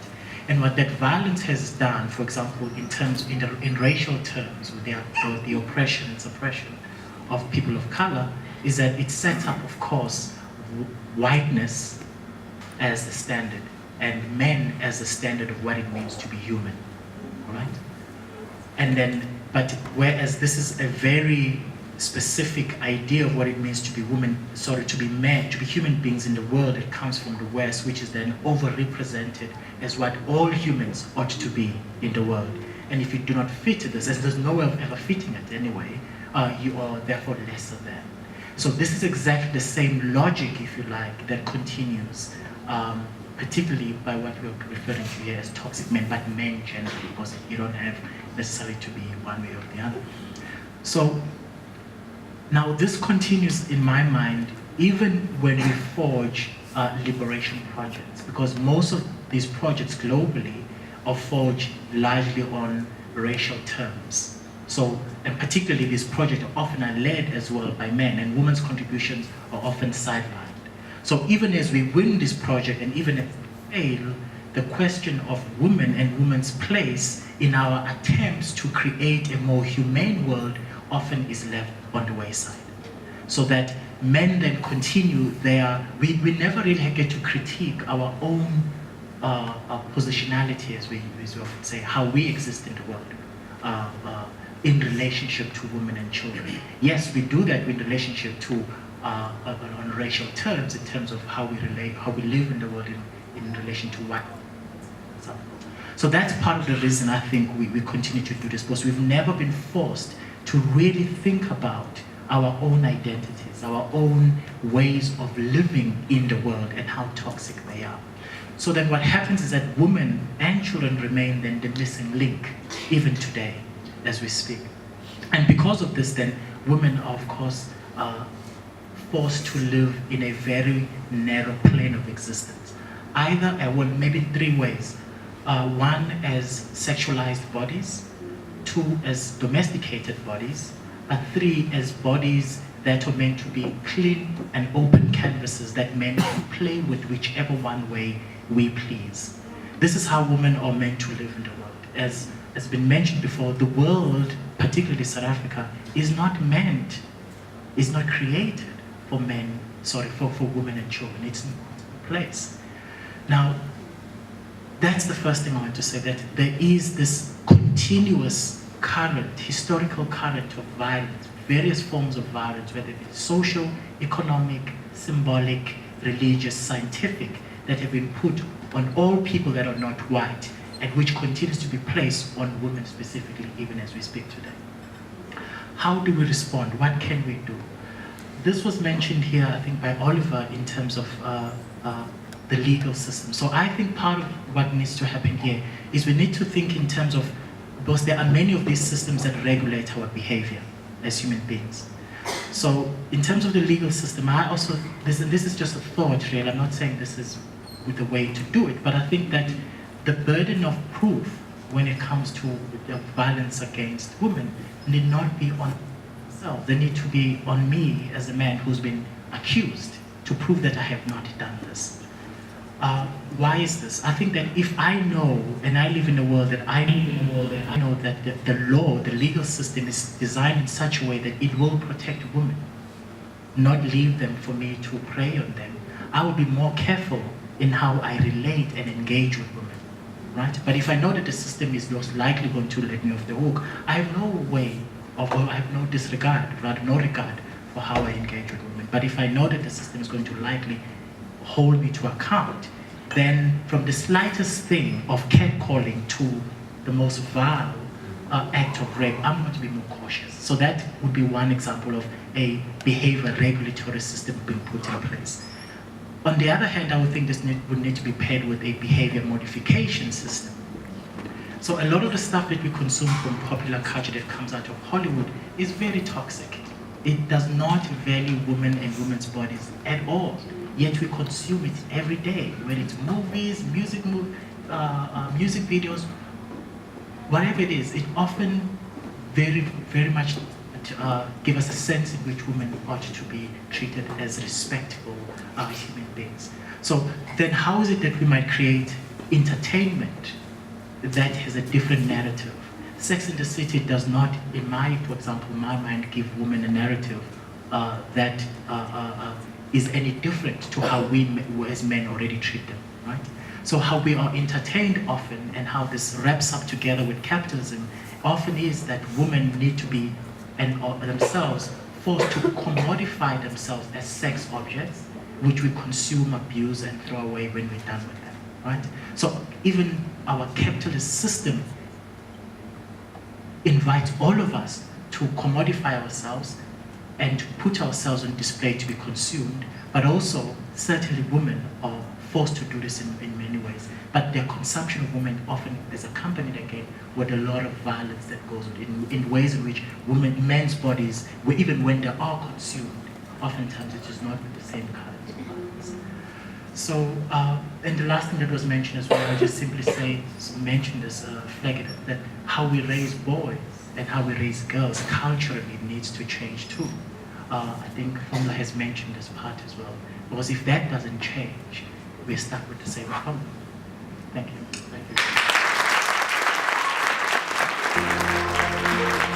And what that violence has done, for example, in racial terms, with the oppression and suppression of people of color, is that it sets up, of course, whiteness as the standard and men as the standard of what it means to be human, all right? And then, but whereas this is a very specific idea of what it means to be women, to be men, to be human beings in the world, it comes from the West, which is then overrepresented as what all humans ought to be in the world. And if you do not fit this, as there's no way of ever fitting it anyway, you are therefore lesser than. So this is exactly the same logic, if you like, that continues, particularly by what we're referring to here as toxic men, but men generally, because you don't have necessarily to be one way or the other. So now this continues in my mind, even when we forge liberation projects, because most of these projects globally are forged largely on racial terms. So, and particularly these projects often are led as well by men, and women's contributions are often sidelined. So even as we win this project, and even if we fail, the question of women and women's place in our attempts to create a more humane world often is left on the wayside. So that men then continue we never really get to critique our own positionality, as we often say, how we exist in the world in relationship to women and children. Yes, we do that in relationship to on racial terms, in terms of how we relate, how we live in the world in relation to white. So that's part of the reason I think we continue to do this, because we've never been forced to really think about our own identities, our own ways of living in the world and how toxic they are. So then what happens is that women and children remain then the missing link, even today, as we speak. And because of this then, women are of course forced to live in a very narrow plane of existence. Either, well, maybe three ways. One as sexualized bodies, two as domesticated bodies, and three as bodies that are meant to be clean and open canvases that men can play with whichever one way we please. This is how women are meant to live in the world. As has been mentioned before, the world, particularly South Africa, is not created for men, for women and children. It's not a place. Now, that's the first thing I want to say, that there is this continuous current, historical current of violence, various forms of violence, whether it be social, economic, symbolic, religious, scientific, that have been put on all people that are not white, and which continues to be placed on women specifically, even as we speak today. How do we respond? What can we do? This was mentioned here, I think, by Oliver in terms of the legal system. So I think part of what needs to happen here is we need to think in terms of, because there are many of these systems that regulate our behavior as human beings. So in terms of the legal system, I also, this is just a thought really, I'm not saying this is the way to do it, but I think that the burden of proof when it comes to the violence against women need not be on myself. They need to be on me as a man who's been accused to prove that I have not done this. Why is this? I think that if I know, and I live in a world that I know that the law, the legal system is designed in such a way that it will protect women, not leave them for me to prey on them, I will be more careful in how I relate and engage with women, right? But if I know that the system is most likely going to let me off the hook, I have no way of, or I have no disregard, rather no regard for how I engage with women. But if I know that the system is going to likely hold me to account, then from the slightest thing of catcalling to the most vile act of rape, I'm going to be more cautious. So that would be one example of a behavior regulatory system being put in place. On the other hand, I would think this would need to be paired with a behavior modification system. So a lot of the stuff that we consume from popular culture that comes out of Hollywood is very toxic. It does not value women and women's bodies at all. yet we consume it every day, whether it's movies, music videos, whatever it is. It often very much give us a sense in which women ought to be treated as respectable human beings. So then how is it that we might create entertainment that has a different narrative? Sex in the City does not, for example, in my mind, give women a narrative that is any different to how we as men already treat them, right? So how we are entertained often, and how this wraps up together with capitalism often is that women need to be themselves forced to commodify themselves as sex objects, which we consume, abuse, and throw away when we're done with them, right? So even our capitalist system invites all of us to commodify ourselves and to put ourselves on display to be consumed, but also certainly women are forced to do this in many ways. But their consumption of women often is accompanied again with a lot of violence that goes in ways in which men's bodies, even when they are consumed, oftentimes it is not with the same colors of violence. So, and the last thing that was mentioned as well, I just simply mention this, flag it, that how we raise boys and how we raise girls culturally needs to change too. I think Fomla has mentioned this part as well, because if that doesn't change, we're stuck with the same problem. Thank you. Thank you.